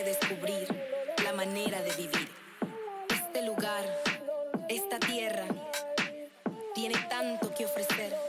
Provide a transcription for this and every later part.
descubrir la manera de vivir. Este lugar, esta tierra, tiene tanto que ofrecer.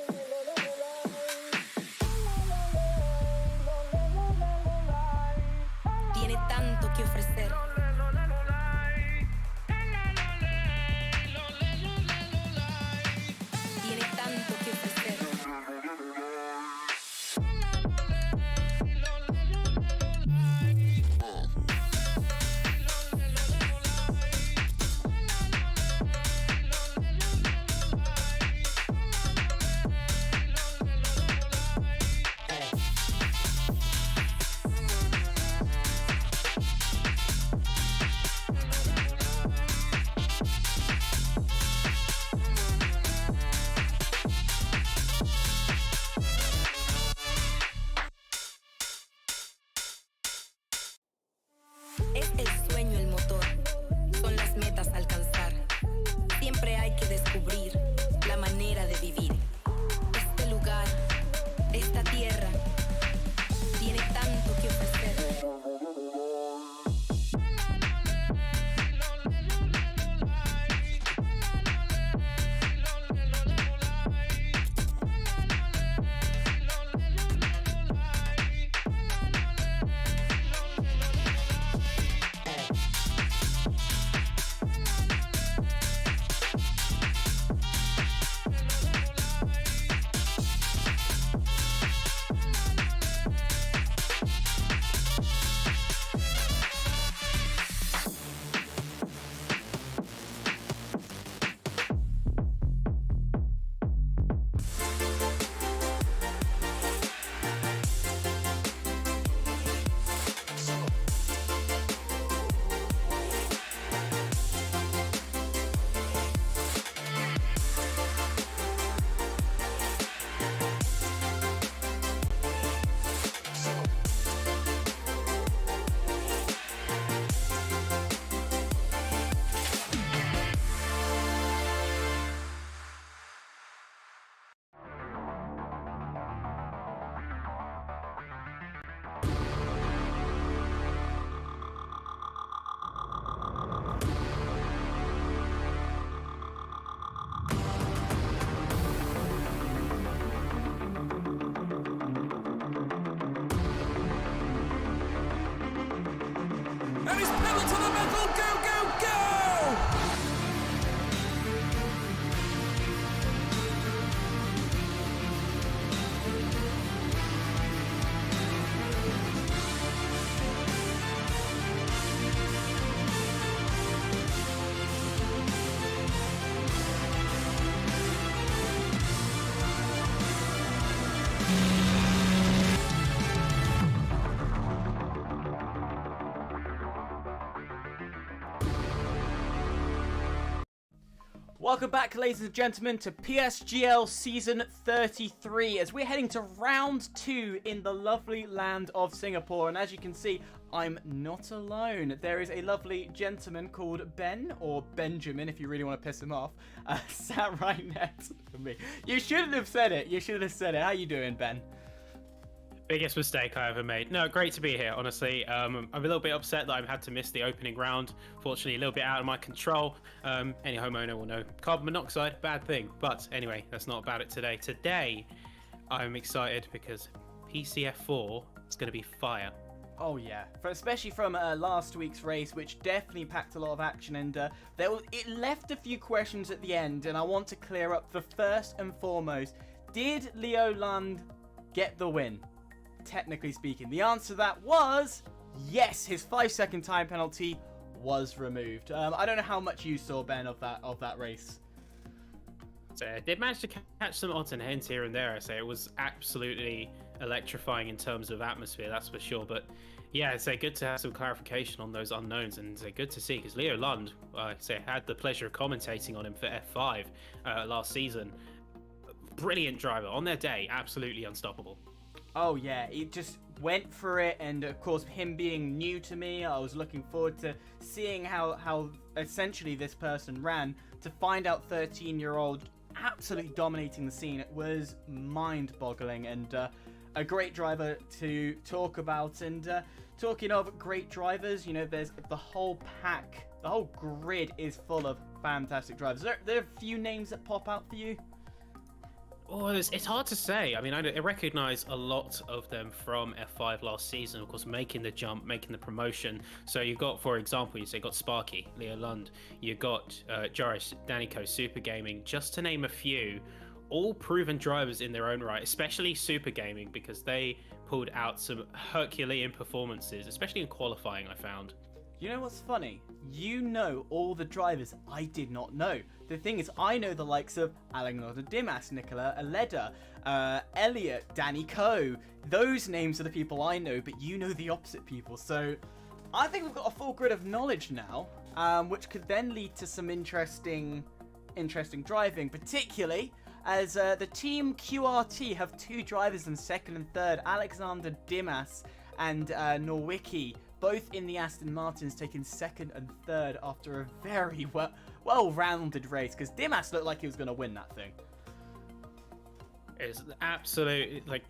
Welcome back, ladies and gentlemen, to PSGL Season 33, as we're heading to Round 2 in the lovely land of Singapore. And as you can see, I'm not alone. There is a lovely gentleman called Ben, or Benjamin, if you really want to piss him off, sat right next to me. You shouldn't have said it. How you doing, Ben? Biggest mistake I ever made. No, great to be here, honestly. I'm a little bit upset that I've had to miss the opening round. Fortunately, a little bit out of my control. Any homeowner will know carbon monoxide, bad thing. But anyway, that's not about it today. Today, I'm excited because PCF4 is going to be fire. Oh yeah, especially from last week's race, which definitely packed a lot of action, and it left a few questions at the end, and I want to clear up the first and foremost. Did Leo Lund get the win? Technically speaking, the answer to that was yes. His 5-second time penalty was removed. I don't know how much you saw, Ben, of that race. So I did manage to catch some odds and ends here and there. I say it was absolutely electrifying in terms of atmosphere, that's for sure. But yeah, it's good to have some clarification on those unknowns, and it's good to see because Leo Lund, I had the pleasure of commentating on him for F5 last season. Brilliant driver on their day, absolutely unstoppable. Oh yeah, he just went for it, and of course him being new to me, I was looking forward to seeing how essentially this person ran. To find out 13-year-old absolutely dominating the scene, it was mind-boggling, and a great driver to talk about. And talking of great drivers, you know, there's the whole pack, the whole grid is full of fantastic drivers. There are a few names that pop out for you. Oh, it's hard to say. I mean, I recognise a lot of them from F5 last season, of course, making the jump, making the promotion. So you've got, for example, you got Sparky, Leo Lund, you've got Joris, Danico, Super Gaming, just to name a few, all proven drivers in their own right, especially Super Gaming, because they pulled out some Herculean performances, especially in qualifying, I found. You know what's funny? You know all the drivers I did not know. The thing is, I know the likes of Alexander Dimas, Nicola Aleda, Elliot, Danny Coe. Those names are the people I know, but you know the opposite people. So I think we've got a full grid of knowledge now, which could then lead to some interesting driving, particularly as the team QRT have two drivers in second and third, Alexander Dimas and Norwicki, both in the Aston Martins, taking second and third after a very well-rounded race, because Dimas looked like he was going to win that thing. It's absolutely, like,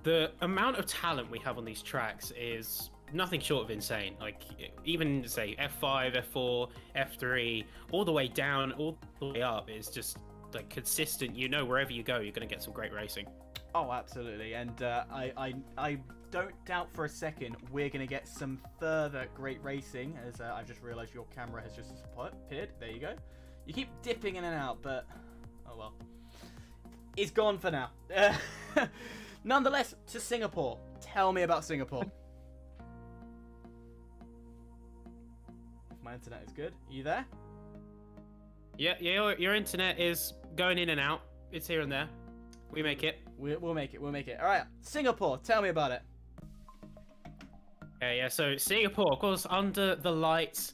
the amount of talent we have on these tracks is nothing short of insane. Like, even, say, F5, F4, F3, all the way down, all the way up, is just, like, consistent. You know, wherever you go, you're going to get some great racing. Oh, absolutely. And I don't doubt for a second we're going to get some further great racing, as I've just realised your camera has just appeared. There you go. You keep dipping in and out, but oh well. It's gone for now. Nonetheless, to Singapore. Tell me about Singapore. If my internet is good. Are you there? Yeah, your internet is going in and out. It's here and there. We make it. We'll make it. All right, Singapore. Tell me about it. Yeah. So Singapore, of course, under the lights.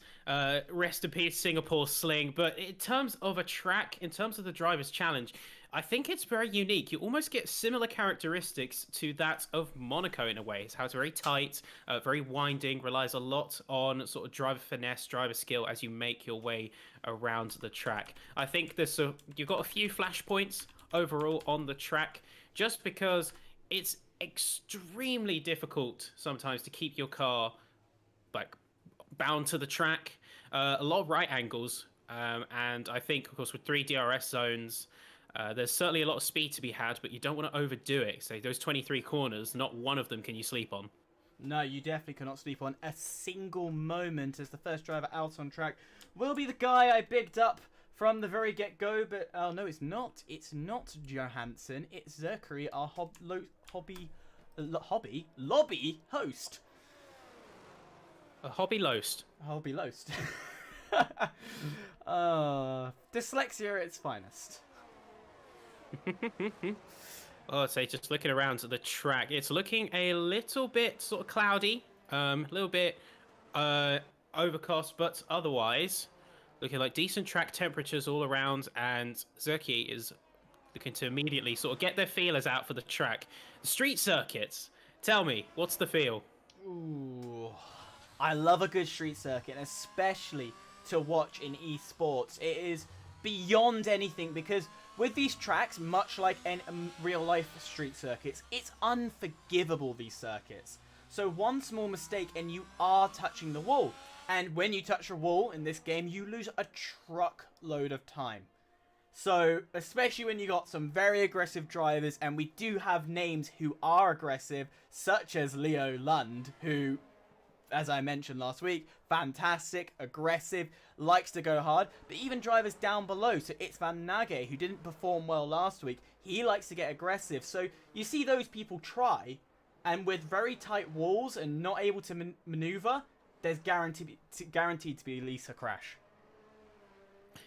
Rest in peace, Singapore Sling. But in terms of a track, in terms of the driver's challenge, I think it's very unique. You almost get similar characteristics to that of Monaco in a way. It's how it's very tight, very winding, relies a lot on sort of driver finesse, driver skill as you make your way around the track. I think you've got a few flashpoints overall on the track, just because it's extremely difficult sometimes to keep your car like bound to the track. A lot of right angles, and I think, of course, with 3 DRS zones, there's certainly a lot of speed to be had, but you don't want to overdo it. So those 23 corners, not one of them can you sleep on. No, you definitely cannot sleep on a single moment, as the first driver out on track will be the guy I bigged up from the very get-go. But oh no, it's not. It's not Johansson. It's Zerkary, our hobby host. A hobby loast. Hobby loast. Dyslexia at its finest. Oh, I'd say just looking around at the track, it's looking a little bit sort of cloudy, a little bit overcast, but otherwise looking like decent track temperatures all around, and Zerki is looking to immediately sort of get their feelers out for the track. The street circuits, tell me, what's the feel? Ooh, I love a good street circuit, and especially to watch in esports. It is beyond anything, because with these tracks, much like in real life street circuits, it's unforgivable, these circuits. So one small mistake and you are touching the wall. And when you touch a wall in this game, you lose a truckload of time. So, especially when you got some very aggressive drivers, and we do have names who are aggressive, such as Leo Lund, who, as I mentioned last week, fantastic, aggressive, likes to go hard. But even drivers down below, so it's Van Nage, who didn't perform well last week, he likes to get aggressive. So you see those people try, and with very tight walls and not able to maneuver, there's guaranteed to be at least a crash.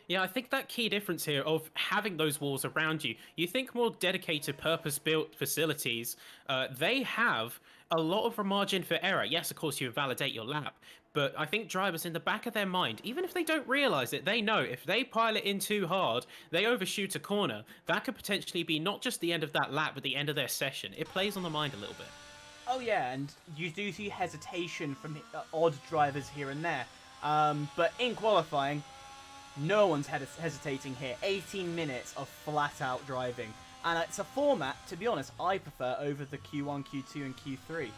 Yeah, I think that key difference here of having those walls around you, you think more dedicated, purpose-built facilities, they have a lot of a margin for error. Yes, of course, you invalidate your lap, but I think drivers in the back of their mind, even if they don't realize it, they know if they pile it in too hard, they overshoot a corner, that could potentially be not just the end of that lap, but the end of their session. It plays on the mind a little bit. Oh yeah, and you do see hesitation from odd drivers here and there. But in qualifying, no one's hesitating here. 18 minutes of flat-out driving. And it's a format, to be honest, I prefer over the Q1, Q2, and Q3.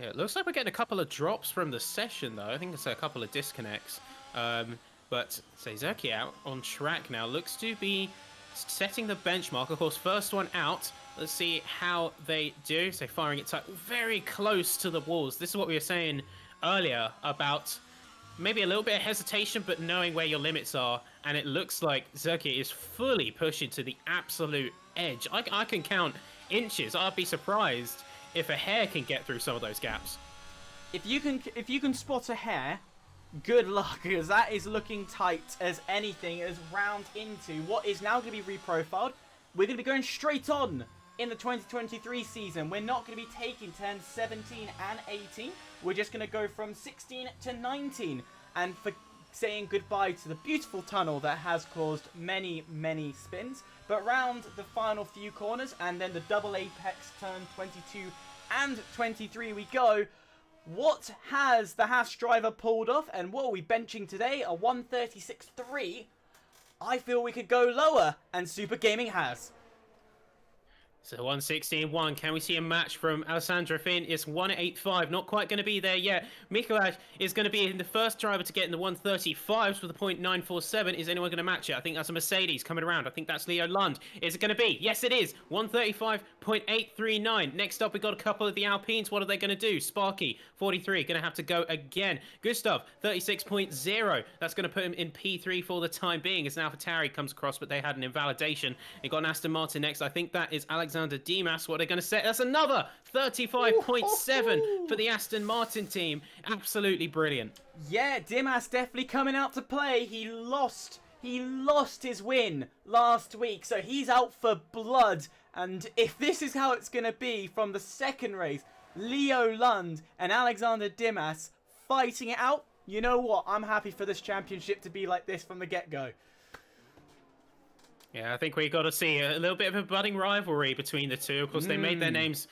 Yeah, it looks like we're getting a couple of drops from the session, though. I think it's a couple of disconnects. But, say, Zerki out on track now. Looks to be setting the benchmark. Of course, first one out. Let's see how they do. So, firing it tight. Very close to the walls. This is what we were saying earlier about maybe a little bit of hesitation, but knowing where your limits are. And it looks like Zerki is fully pushing to the absolute edge. I can count inches. I'd be surprised if a hair can get through some of those gaps. If you can spot a hair, good luck, because that is looking tight as anything as round into what is now going to be reprofiled. We're going to be going straight on in the 2023 season. We're not going to be taking turns 17 and 18. We're just going to go from 16 to 19. And for saying goodbye to the beautiful tunnel that has caused many, many spins. But round the final few corners, and then the double apex turn 22 and 23 we go. What has the Haas driver pulled off, and what are we benching today? A 136.3. I feel we could go lower, and Super Gaming has. So 116.1, can we see a match from Alessandro Finn? It's 185, not quite going to be there yet. Mikuláš is going to be the first driver to get in the 135s with a .947. Is anyone going to match it? I think that's a Mercedes coming around. I think that's Leo Lund. Is it going to be? Yes, it is. 135.839. Next up, we got a couple of the Alpines. What are they going to do? Sparky, 43, going to have to go again. Gustav, 36.0. That's going to put him in P3 for the time being as an AlphaTauri comes across, but they had an invalidation. They got an Aston Martin next. I think that is Alexander Dimas. What are they going to say? That's another 35.7 for the Aston Martin team. Absolutely brilliant. Yeah, Dimas definitely coming out to play. He lost his win last week, so he's out for blood. And if this is how it's going to be from the second race, Leo Lund and Alexander Dimas fighting it out, you know what? I'm happy for this championship to be like this from the get-go. Yeah, I think we got to see a little bit of a budding rivalry between the two. Of course, they made their names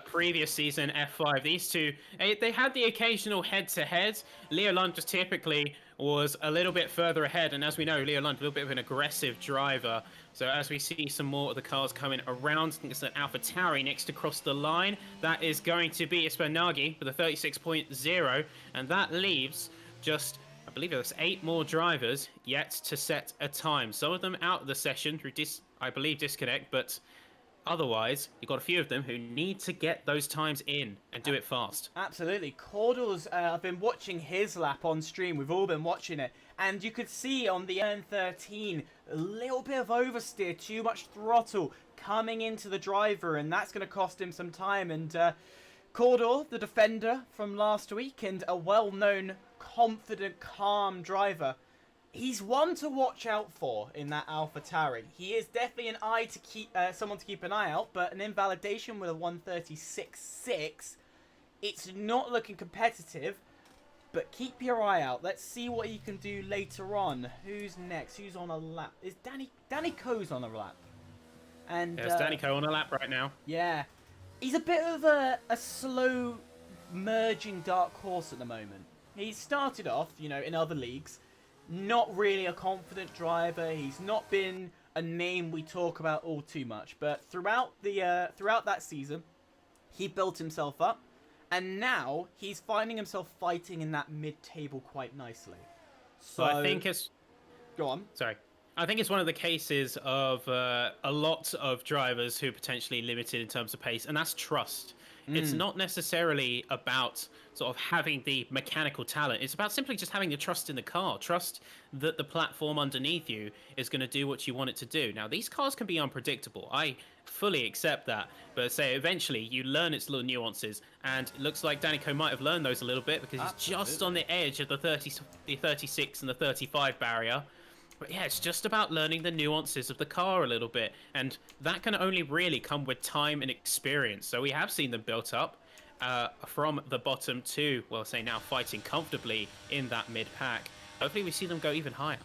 previous season F5. These two, they had the occasional head-to-head. Leo Lund just typically was a little bit further ahead. And as we know, Leo Lund, a little bit of an aggressive driver. So as we see some more of the cars coming around, I think it's an AlphaTauri next across the line. That is going to be Espanagi with a 36.0. And that leaves just, I believe there's 8 more drivers yet to set a time. Some of them out of the session through disconnect, but otherwise, you've got a few of them who need to get those times in and do it fast. Absolutely. Caudle's, I've been watching his lap on stream. We've all been watching it. And you could see on the N13, a little bit of oversteer, too much throttle coming into the driver, and that's going to cost him some time. And Caudle, the defender from last week, and a well-known, confident, calm driver, he's one to watch out for in that AlphaTauri. He is definitely an eye to keep, someone to keep an eye out, but an invalidation with a 136.6, it's not looking competitive. But keep your eye out. Let's see what he can do later on. Who's next? Who's on a lap? Is Danny Coe's on a lap? And There's Danny Coe on a lap right now. yeah, he's a bit of a slow merging dark horse at the moment. He started off, you know, in other leagues, not really a confident driver. He's not been a name we talk about all too much. But throughout that season, he built himself up. And now he's finding himself fighting in that mid-table quite nicely. So I think it's... Go on. Sorry. I think it's one of the cases of a lot of drivers who are potentially limited in terms of pace, and that's trust. It's not necessarily about sort of having the mechanical talent. It's about simply just having the trust in the car. Trust that the platform underneath you is going to do what you want it to do. Now, these cars can be unpredictable. I fully accept that. But say eventually you learn its little nuances, and it looks like Danny Coe might have learned those a little bit because he's just on the edge of the 36 and the 35 barrier. But yeah, it's just about learning the nuances of the car a little bit. And that can only really come with time and experience. So we have seen them built up from the bottom to, well, say now, fighting comfortably in that mid-pack. Hopefully we see them go even higher.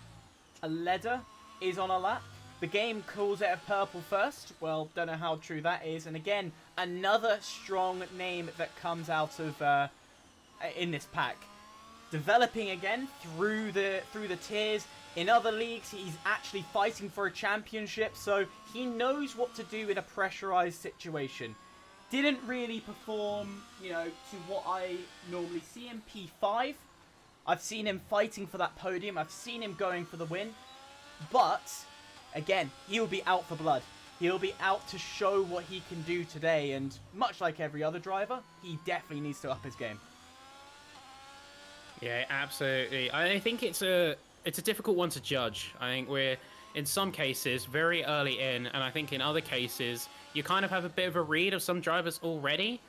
Aleda is on a lap. The game calls it a purple first. Well, don't know how true that is. And again, another strong name that comes out of in this pack. Developing again through the tiers. In other leagues, he's actually fighting for a championship, so he knows what to do in a pressurized situation. Didn't really perform, you know, to what I normally see in P5. I've seen him fighting for that podium. I've seen him going for the win. But, again, he'll be out for blood. He'll be out to show what he can do today, and much like every other driver, he definitely needs to up his game. Yeah, absolutely. I think it's a difficult one to judge. I think we're, in some cases, very early in, and I think in other cases, you kind of have a bit of a read of some drivers already.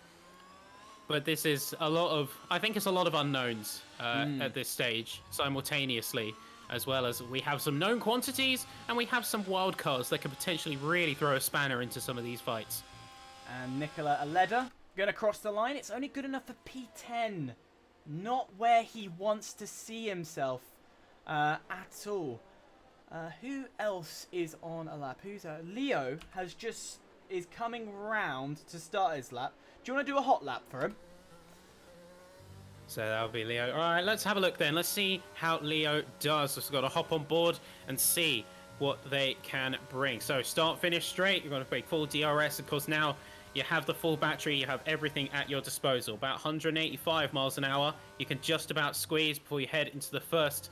But this is I think it's a lot of unknowns at this stage, simultaneously, as well as we have some known quantities, and we have some wild cards that can potentially really throw a spanner into some of these fights. And Nicola Aleda going to cross the line. It's only good enough for P10. Not where he wants to see himself. At all. Who else is on a lap? Leo is coming round to start his lap. Do you want to do a hot lap for him? So that'll be Leo. All right, let's have a look then. Let's see how Leo does. So we've got to hop on board and see what they can bring. So start, finish straight. You've got to break full DRS. Of course, now you have the full battery. You have everything at your disposal. About 185 miles an hour. You can just about squeeze before you head into the first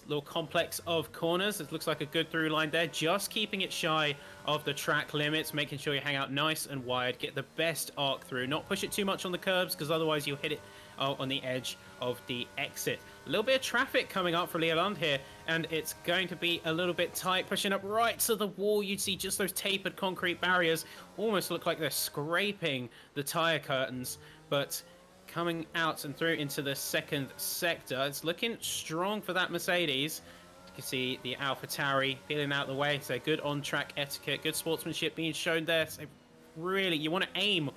little complex of corners. It looks like a good through line there. Just keeping it shy of the track limits. Making sure you hang out nice and wide. Get the best arc through. Not push it too much on the curbs, because otherwise you'll hit it on the edge of the exit. A little bit of traffic coming up for Leoland here, and it's going to be a little bit tight, pushing up right to the wall. You'd see just those tapered concrete barriers almost look like they're scraping the tire curtains, but coming out and through into the second sector, it's looking strong for that Mercedes. You can see the AlphaTauri peeling out the way. So good on-track etiquette, good sportsmanship being shown there. So really, you want to aim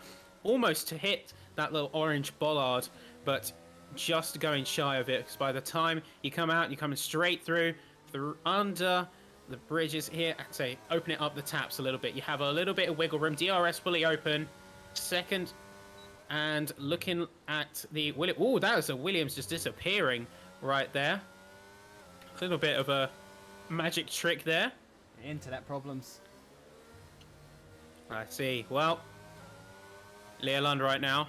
almost to hit that little orange bollard, but just going shy of it, because by the time you come out, you're coming straight through under the bridges here. I'd say open it up the taps a little bit. You have a little bit of wiggle room. DRS fully open. Second, and looking at the oh, that was a Williams just disappearing right there. A little bit of a magic trick there. Internet problems. I see. Well, Leoland right now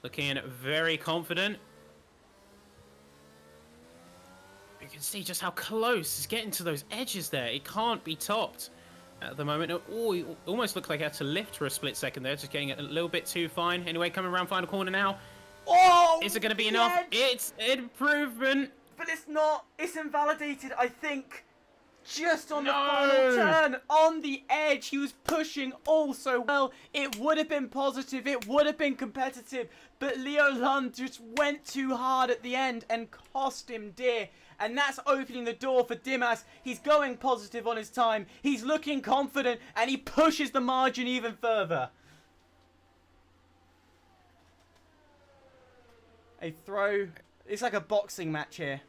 looking very confident. You can see just how close he's getting to those edges there. It can't be topped at the moment. Oh, he almost looked like he had to lift for a split second there. Just getting it a little bit too fine. Anyway, coming around final corner now. Oh! Is it going to be enough? It's improvement. But it's not. It's invalidated, I think. Just on the final turn, on the edge, he was pushing all so well. It would have been positive, it would have been competitive, but Leo Lund just went too hard at the end and cost him dear. And that's opening the door for Dimas. He's going positive on his time, he's looking confident, and he pushes the margin even further. A throw. It's like a boxing match here.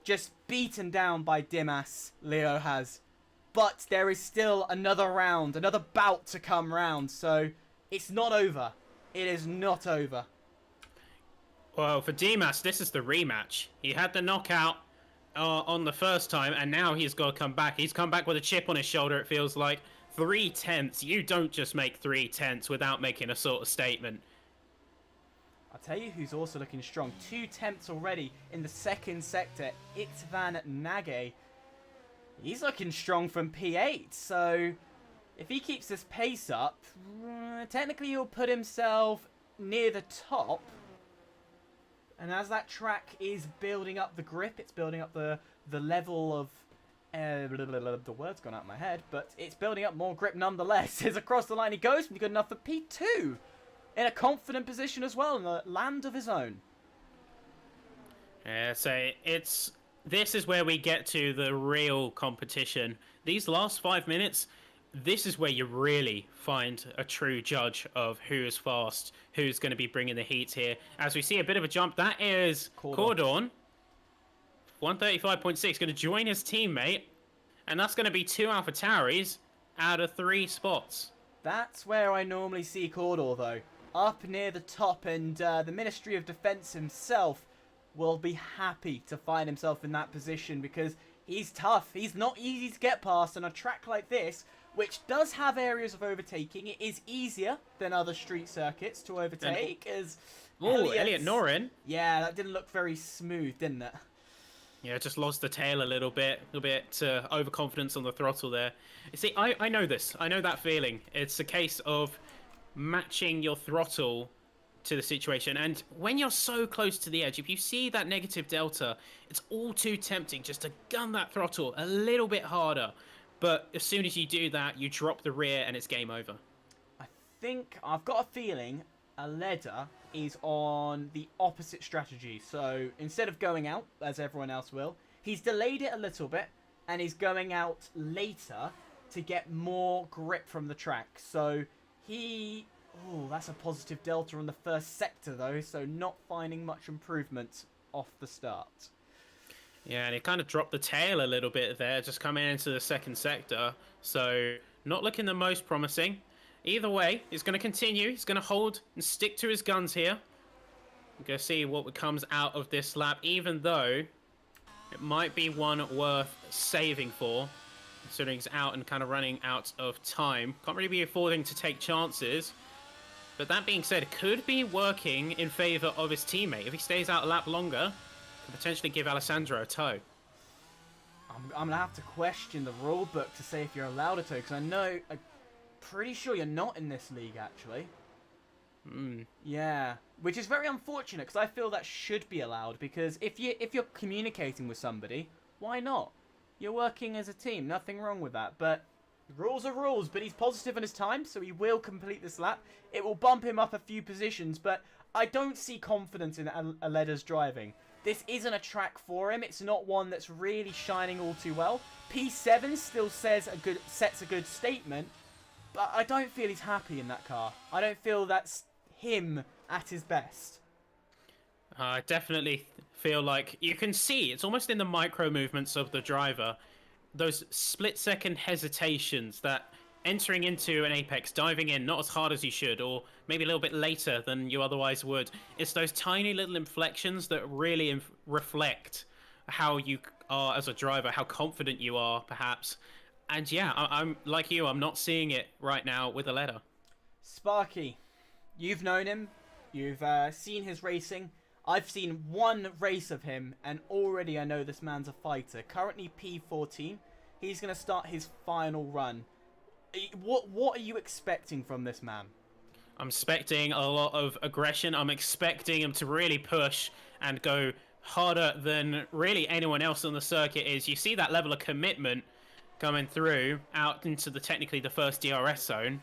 Just beaten down by Dimas, Leo has. But there is still another round, another bout to come round. So it's not over. It is not over. Well, for Dimas, this is the rematch. He had the knockout on the first time, and now he's got to come back. He's come back with a chip on his shoulder, it feels like. 3/10. You don't just make 3/10 without making a sort of statement. I'll tell you who's also looking strong. 2/10 already in the second sector. It's Van Nage. He's looking strong from P8. So if he keeps this pace up, technically he'll put himself near the top. And as that track is building up the grip, it's building up the level of... the word's gone out of my head, but it's building up more grip nonetheless. As across the line he goes, good enough for P2. In a confident position as well, in a land of his own. Yeah, so this is where we get to the real competition. These last 5 minutes, this is where you really find a true judge of who is fast, who's going to be bringing the heat here. As we see a bit of a jump, that is Cordon. 135.6, going to join his teammate. And that's going to be 2 AlphaTauris out of 3 spots. That's where I normally see Cordor, though. Up near the top, and the Ministry of Defence himself will be happy to find himself in that position because he's tough. He's not easy to get past on a track like this, which does have areas of overtaking. It is easier than other street circuits to overtake. Elliot Norin. Yeah, that didn't look very smooth, didn't it? Yeah, just lost the tail a little bit overconfidence on the throttle there. You see, I know this. I know that feeling. It's a case of matching your throttle to the situation. And when you're so close to the edge, if you see that negative delta, it's all too tempting just to gun that throttle a little bit harder. But as soon as you do that, you drop the rear and it's game over. I think I've got a feeling Aleda is on the opposite strategy. So instead of going out, as everyone else will, he's delayed it a little bit and he's going out later to get more grip from the track. So that's a positive delta on the first sector though, so not finding much improvement off the start. Yeah, and he kind of dropped the tail a little bit there, just coming into the second sector. So not looking the most promising. Either way, he's going to continue. He's going to hold and stick to his guns here. We're going to see what comes out of this lap, even though it might be one worth saving for, considering he's out and kind of running out of time. Can't really be affording to take chances. But that being said, it could be working in favour of his teammate. If he stays out a lap longer, could potentially give Alessandro a tow. I'm going to have to question the rule book to say if you're allowed a tow, because I'm pretty sure you're not in this league, actually. Yeah, which is very unfortunate, because I feel that should be allowed, because if you're communicating with somebody, why not? You're working as a team, nothing wrong with that, but rules are rules. But he's positive in his time, so he will complete this lap. It will bump him up a few positions, but I don't see confidence in Aleda's driving. This isn't a track for him. It's not one that's really shining all too well. P7 still sets a good statement, but I don't feel he's happy in that car. I don't feel that's him at his best. I definitely feel like you can see it's almost in the micro movements of the driver, those split-second hesitations that entering into an apex, diving in not as hard as you should, or maybe a little bit later than you otherwise would. It's those tiny little inflections that really reflect how you are as a driver, how confident you are, perhaps. And yeah, I'm like you, I'm not seeing it right now with Aleda. Sparky, you've known him, you've seen his racing. I've seen one race of him, and already I know this man's a fighter. Currently P14, he's going to start his final run. What are you expecting from this man? I'm expecting a lot of aggression. I'm expecting him to really push and go harder than really anyone else on the circuit is. You see that level of commitment coming through out into technically the first DRS zone.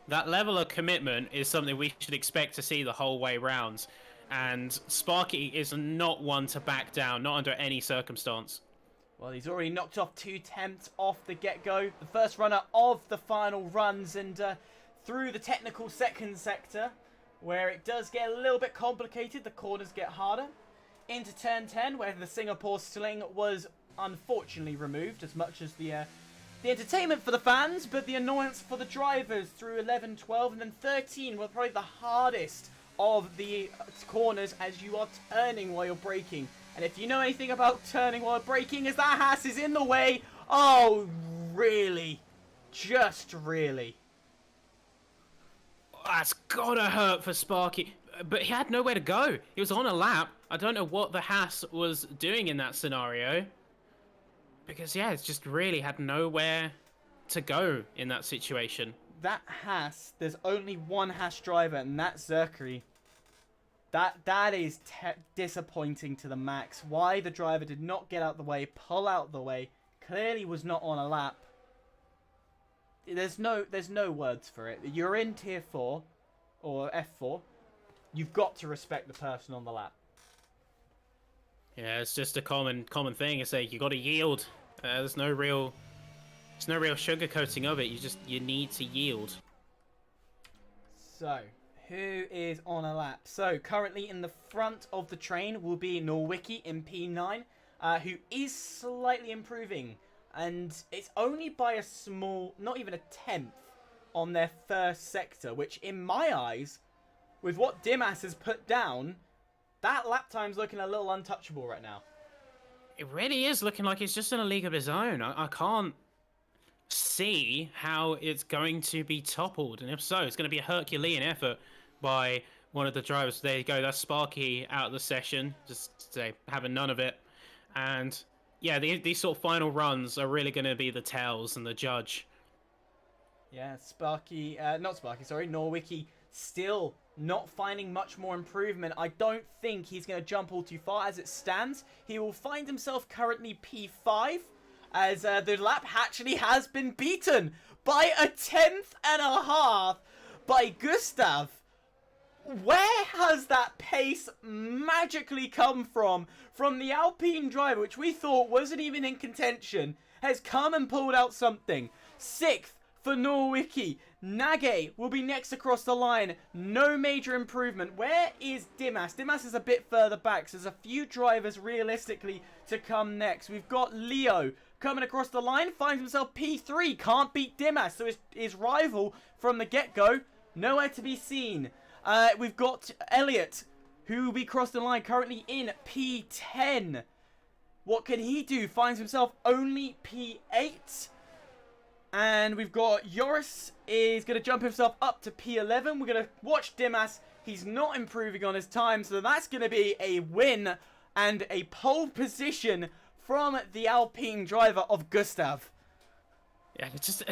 That level of commitment is something we should expect to see the whole way round. And Sparky is not one to back down, not under any circumstance. Well, he's already knocked off 2 attempts off the get-go. The first runner of the final runs, and through the technical second sector, where it does get a little bit complicated, the corners get harder. into turn 10, where the Singapore sling was unfortunately removed, as much as the entertainment for the fans, but the annoyance for the drivers through 11, 12, and then 13 were probably the hardest of the corners as you are turning while you're braking. And if you know anything about turning while braking, as that Haas is in the way. Oh, really? Just really? That's gotta hurt for Sparky. But he had nowhere to go. He was on a lap. I don't know what the Haas was doing in that scenario. Because, yeah, it's just really had nowhere to go in that situation. That Haas, there's only one Haas driver, and that's Zerkary. That is disappointing to the max. Why the driver did not get out the way, pull out the way, clearly was not on a lap. There's no words for it. You're in tier 4 or F4. You've got to respect the person on the lap. Yeah, it's just a common thing. It's like you got to yield. There's no real sugarcoating of it. You need to yield. So, who is on a lap? So, currently in the front of the train will be Norwicki in P9, who is slightly improving. And it's only by a small, not even a tenth, on their first sector, which in my eyes, with what Dimas has put down, that lap time's looking a little untouchable right now. It really is looking like he's just in a league of his own. I can't see how it's going to be toppled. And if so, it's going to be a Herculean effort by one of the drivers. There you go. That's Sparky out of the session. Just say, having none of it. And yeah, these sort of final runs are really going to be the tells and the judge. Yeah, Norwicki still not finding much more improvement. I don't think he's going to jump all too far as it stands. He will find himself currently P5 as the lap actually has been beaten by a tenth and a half by Gustav. Where has that pace magically come from? From the Alpine driver, which we thought wasn't even in contention, has come and pulled out something. 6th for Norwicki. Nage will be next across the line. No major improvement. Where is Dimas? Dimas is a bit further back, so there's a few drivers realistically to come next. We've got Leo coming across the line, finds himself P3, can't beat Dimas, so his rival from the get-go, nowhere to be seen. We've got Elliot, who will be crossed the line currently in P10. What can he do? Finds himself only P8. And we've got Joris is going to jump himself up to P11. We're going to watch Dimas. He's not improving on his time, so that's going to be a win and a pole position from the Alpine driver of Gustav. Yeah, it's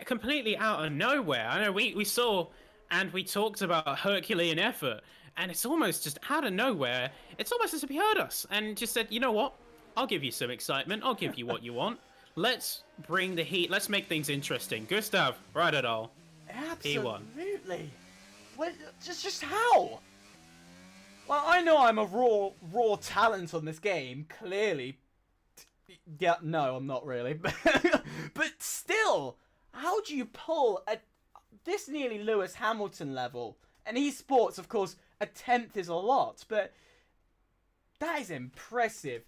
completely out of nowhere. I know we saw and we talked about Herculean effort, and it's almost just out of nowhere. It's almost as if he heard us and just said, you know what? I'll give you some excitement. I'll give you what you want. Let's bring the heat. Let's make things interesting. Gustav, right at all. Absolutely. Well, just how? Well, I know I'm a raw talent on this game, clearly. Yeah, no, I'm not really. But still, how do you pull this nearly Lewis Hamilton level? And esports, of course, a tenth is a lot, but that is impressive.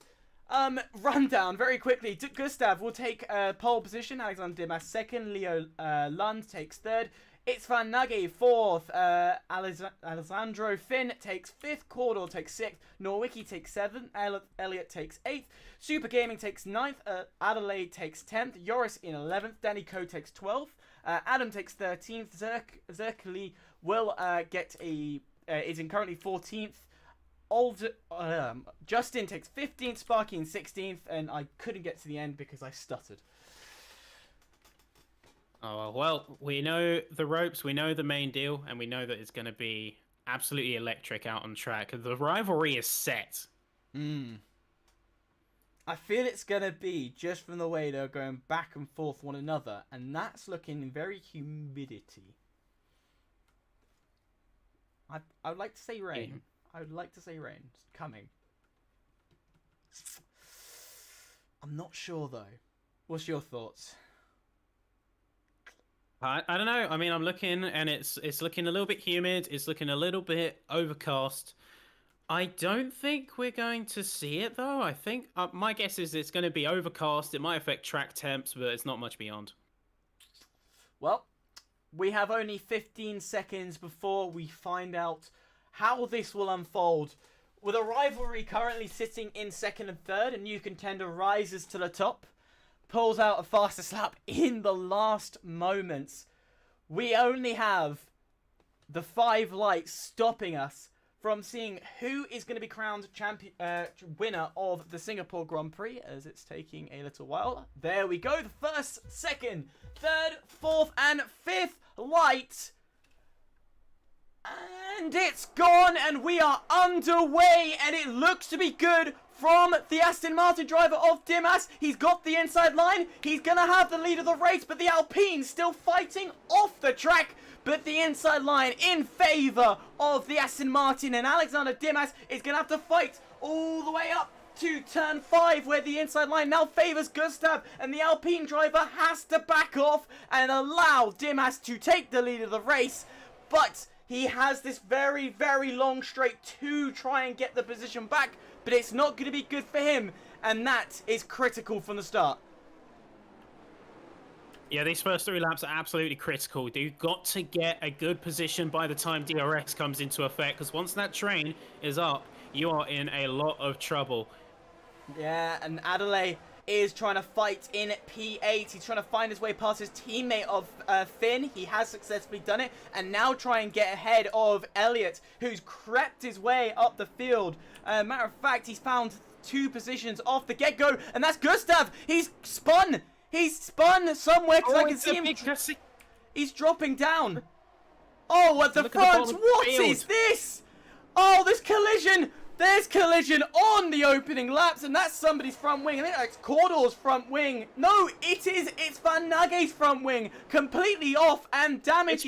Rundown very quickly. Gustav will take pole position. Alexander Dimas second. Leo Lund takes third. It's Van Nage fourth. Alessandro Finn takes fifth. Cordor takes sixth. Norwicki takes seventh. Elliot takes eighth. Super Gaming takes ninth. Adelaide takes 10th. Joris in 11th. Danny Coe takes 12th. Adam takes 13th. Zerkali will is in currently 14th. Justin takes 15th, Sparky in 16th, and I couldn't get to the end because I stuttered. Oh, well, we know the ropes, we know the main deal, and we know that it's going to be absolutely electric out on track. The rivalry is set. I feel it's going to be just from the way they're going back and forth one another, and that's looking very humidity. I would like to say rain. I would like to say rain. It's coming. I'm not sure, though. What's your thoughts? I don't know. I mean, I'm looking, and it's looking a little bit humid. It's looking a little bit overcast. I don't think we're going to see it, though. I think my guess is it's going to be overcast. It might affect track temps, but it's not much beyond. Well, we have only 15 seconds before we find out how this will unfold. With a rivalry currently sitting in second and third, a new contender rises to the top, pulls out a fastest lap in the last moments. We only have the 5 lights stopping us from seeing who is going to be crowned winner of the Singapore Grand Prix, as it's taking a little while. There we go. The first, second, third, fourth, and fifth light. And it's gone, and we are underway, and it looks to be good from the Aston Martin driver of Dimas. He's got the inside line. He's going to have the lead of the race, but the Alpine still fighting off the track. But the inside line in favour of the Aston Martin, and Alexander Dimas is going to have to fight all the way up to turn 5, where the inside line now favours Gustav, and the Alpine driver has to back off and allow Dimas to take the lead of the race. But he has this very, very long straight to try and get the position back, but it's not going to be good for him, and that is critical from the start. Yeah, these first 3 laps are absolutely critical. You've got to get a good position by the time DRS comes into effect, because once that train is up, you are in a lot of trouble. Yeah, and Adelaide is trying to fight in P8. He's trying to find his way past his teammate of Finn. He has successfully done it, and now try and get ahead of Elliott, who's crept his way up the field. Matter of fact, he's found 2 positions off the get-go, and that's Gustav. He's spun. He's spun somewhere, because I can see him. He's dropping down. Oh, at the front. What is this? Oh, this collision. There's collision on the opening laps, and that's somebody's front wing. I think that's Cordor's front wing. No, it's Van Nage's front wing. Completely off and damaged.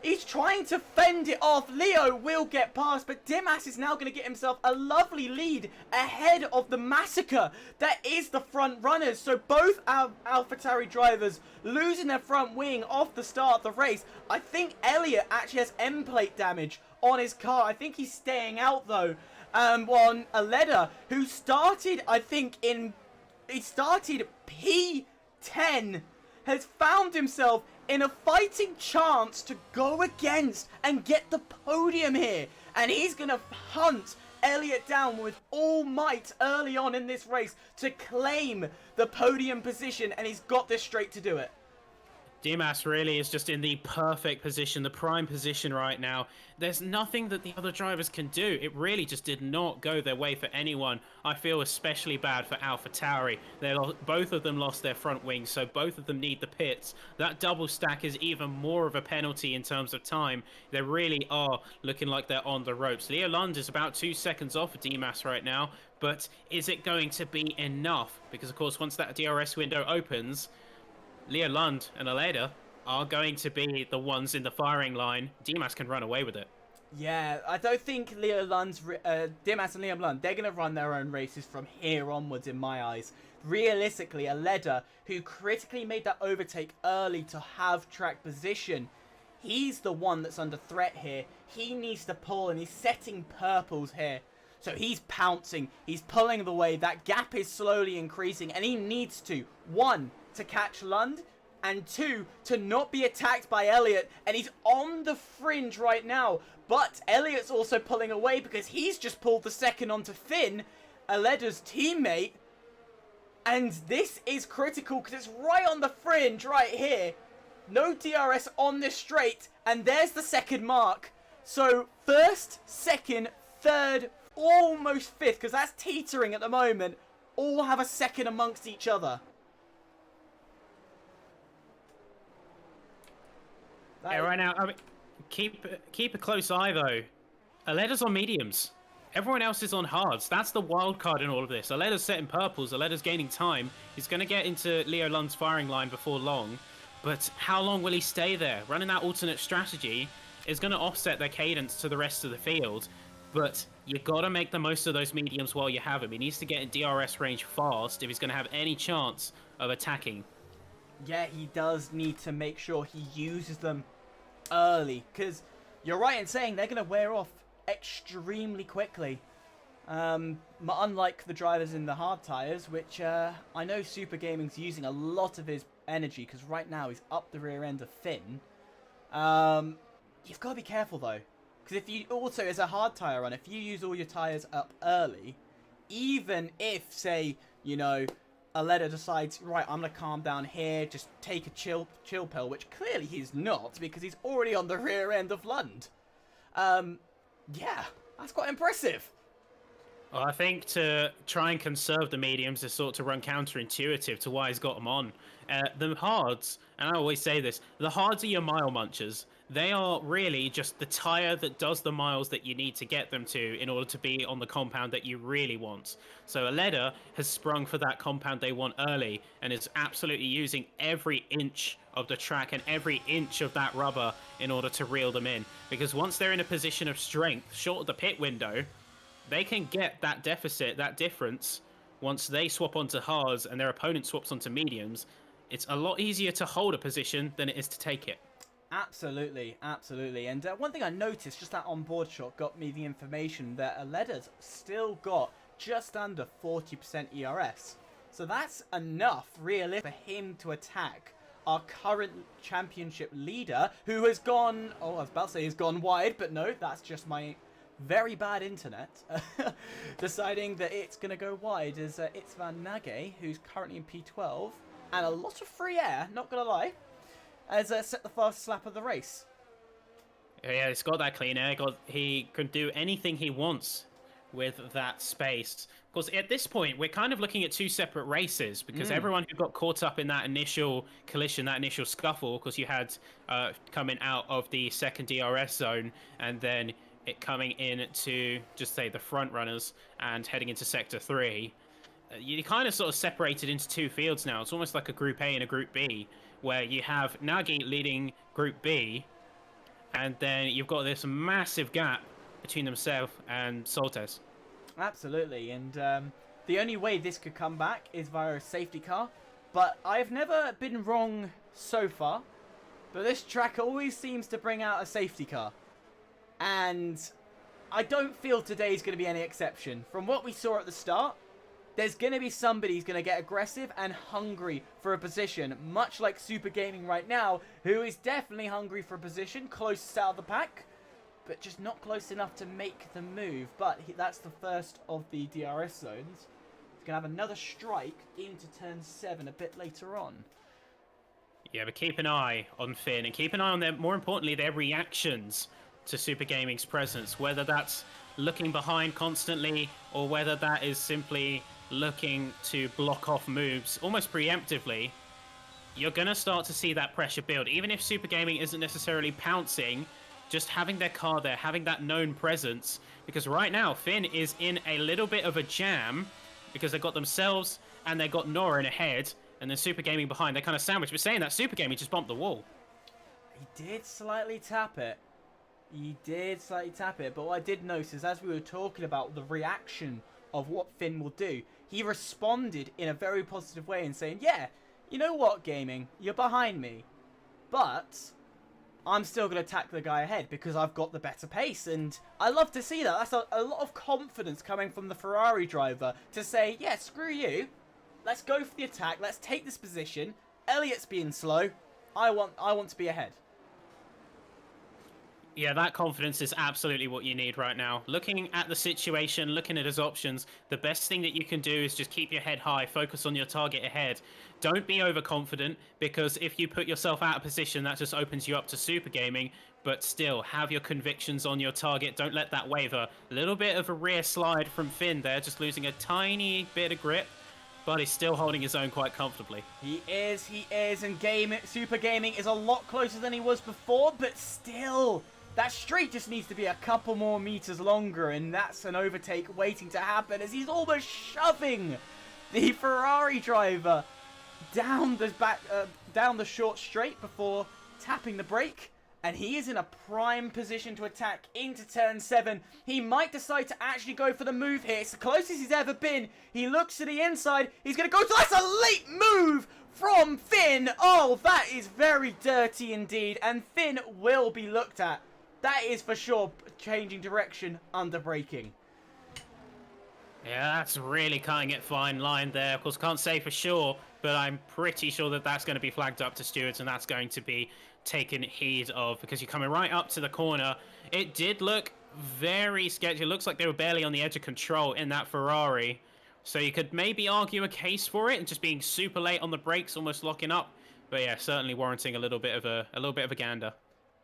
He's trying to fend it off. Leo will get past, but Dimas is now going to get himself a lovely lead ahead of the massacre that is the front runners. So both our AlphaTauri drivers losing their front wing off the start of the race. I think Elliott actually has end plate damage on his car. I think he's staying out though. On Aleda, who started, I think, he started P10, has found himself in a fighting chance to go against and get the podium here. And he's going to hunt Elliott down with all might early on in this race to claim the podium position, and he's got this straight to do it. Dimas really is just in the perfect position, the prime position right now. There's nothing that the other drivers can do. It really just did not go their way for anyone. I feel especially bad for AlphaTauri. Both of them lost their front wings, so both of them need the pits. That double stack is even more of a penalty in terms of time. They really are looking like they're on the ropes. Leo Lund is about 2 seconds off of Dimas right now, but is it going to be enough? Because, of course, once that DRS window opens, Leo Lund and Aleda are going to be the ones in the firing line. Dimas can run away with it. Yeah, I don't think Leo Lund's, Dimas and Liam Lund, they're going to run their own races from here onwards in my eyes. Realistically, Aleda, who critically made that overtake early to have track position, he's the one that's under threat here. He needs to pull, and he's setting purples here. So he's pouncing, he's pulling the way, that gap is slowly increasing, and he needs to, 1, to catch Lund, and 2, to not be attacked by Elliott, and he's on the fringe right now, but Elliott's also pulling away because he's just pulled the second onto Finn, Aleda's teammate, and this is critical because it's right on the fringe right here. No DRS on this straight, and there's the second mark. So first, second, third, almost fifth, because that's teetering at the moment, all have a second amongst each other. Yeah, right now, I mean, keep a close eye though. Aleda's on mediums. Everyone else is on hards. That's the wild card in all of this. Aleda's setting purples. Aleda's gaining time. He's going to get into Leo Lund's firing line before long. But how long will he stay there? Running that alternate strategy is going to offset their cadence to the rest of the field. But you got to make the most of those mediums while you have him. He needs to get in DRS range fast if he's going to have any chance of attacking. Yeah, he does need to make sure he uses them early, because you're right in saying they're going to wear off extremely quickly. Unlike the drivers in the hard tyres, which I know Super Gaming's using a lot of his energy, because right now he's up the rear end of Finn. You've got to be careful though, because if you also, as a hard tyre run, if you use all your tyres up early, even if, say, you know, Aleda decides, right, I'm going to calm down here, just take a chill pill, which clearly he's not, because he's already on the rear end of Lund. Yeah, that's quite impressive. Well, I think to try and conserve the mediums is sort of to run counterintuitive to why he's got them on. The hards, and I always say this, the hards are your mile munchers. They are really just the tyre that does the miles that you need to get them to in order to be on the compound that you really want. So Aleda has sprung for that compound they want early and is absolutely using every inch of the track and every inch of that rubber in order to reel them in. Because once they're in a position of strength, short of the pit window, they can get that deficit, that difference, once they swap onto hards and their opponent swaps onto mediums. It's a lot easier to hold a position than it is to take it. Absolutely, absolutely. And one thing I noticed, just that onboard shot got me the information that Aleda's still got just under 40% ERS. So that's enough, really, for him to attack our current championship leader, who has gone, oh, I was about to say he's gone wide, but no, that's just my very bad internet, deciding that it's going to go wide is it's Van Nage, who's currently in P12, and a lot of free air, not going to lie, has set the fastest lap of the race. Yeah, he's got that clean air. He can do anything he wants with that space. Of course, at this point, we're kind of looking at two separate races because everyone who got caught up in that initial collision, that initial scuffle, because you had coming out of the second DRS zone and then it coming in to just say the front runners and heading into sector 3. You kind of sort of separated into two fields now. It's almost like a Group A and a Group B, where you have Nagy leading Group B, and then you've got this massive gap between himself and Soltes. Absolutely, and the only way this could come back is via a safety car, but I've never been wrong so far, but this track always seems to bring out a safety car, and I don't feel today's going to be any exception. From what we saw at the start, there's going to be somebody who's going to get aggressive and hungry for a position, much like Super Gaming right now, who is definitely hungry for a position, closest out of the pack, but just not close enough to make the move. But that's the first of the DRS zones. He's going to have another strike into turn 7 a bit later on. Yeah, but keep an eye on Finn, and keep an eye on their, more importantly, their reactions to Super Gaming's presence, whether that's looking behind constantly or whether that is simply looking to block off moves almost preemptively. You're going to start to see that pressure build. Even if Super Gaming isn't necessarily pouncing, just having their car there, having that known presence, because right now Finn is in a little bit of a jam because they've got themselves and they've got Norin ahead and then Super Gaming behind. They're kind of sandwiched, but saying that, Super Gaming just bumped the wall. He did slightly tap it. But what I did notice is, as we were talking about the reaction of what Finn will do, he responded in a very positive way and saying, yeah, you know what, Gaming, you're behind me, but I'm still going to attack the guy ahead because I've got the better pace. And I love to see that. That's a lot of confidence coming from the Ferrari driver to say, yeah, screw you, let's go for the attack, let's take this position, Elliot's being slow, I want to be ahead. Yeah, that confidence is absolutely what you need right now. Looking at the situation, looking at his options, the best thing that you can do is just keep your head high, focus on your target ahead. Don't be overconfident, because if you put yourself out of position, that just opens you up to Super Gaming, but still, have your convictions on your target. Don't let that waver. A little bit of a rear slide from Finn there, just losing a tiny bit of grip, but he's still holding his own quite comfortably. He is, and Super Gaming is a lot closer than he was before, but still, that straight just needs to be a couple more meters longer, and that's an overtake waiting to happen as he's almost shoving the Ferrari driver down the short straight before tapping the brake, and he is in a prime position to attack into turn 7. He might decide to actually go for the move here. It's the closest he's ever been. He looks to the inside. He's going to go. That's a late move from Finn. Oh, that is very dirty indeed, and Finn will be looked at That is for sure changing direction under braking. Yeah, that's really cutting it fine line there. Of course, can't say for sure, but I'm pretty sure that that's going to be flagged up to stewards, and that's going to be taken heed of, because you're coming right up to the corner. It did look very sketchy. It looks like they were barely on the edge of control in that Ferrari. So you could maybe argue a case for it and just being super late on the brakes, almost locking up. But yeah, certainly warranting a little bit of a gander.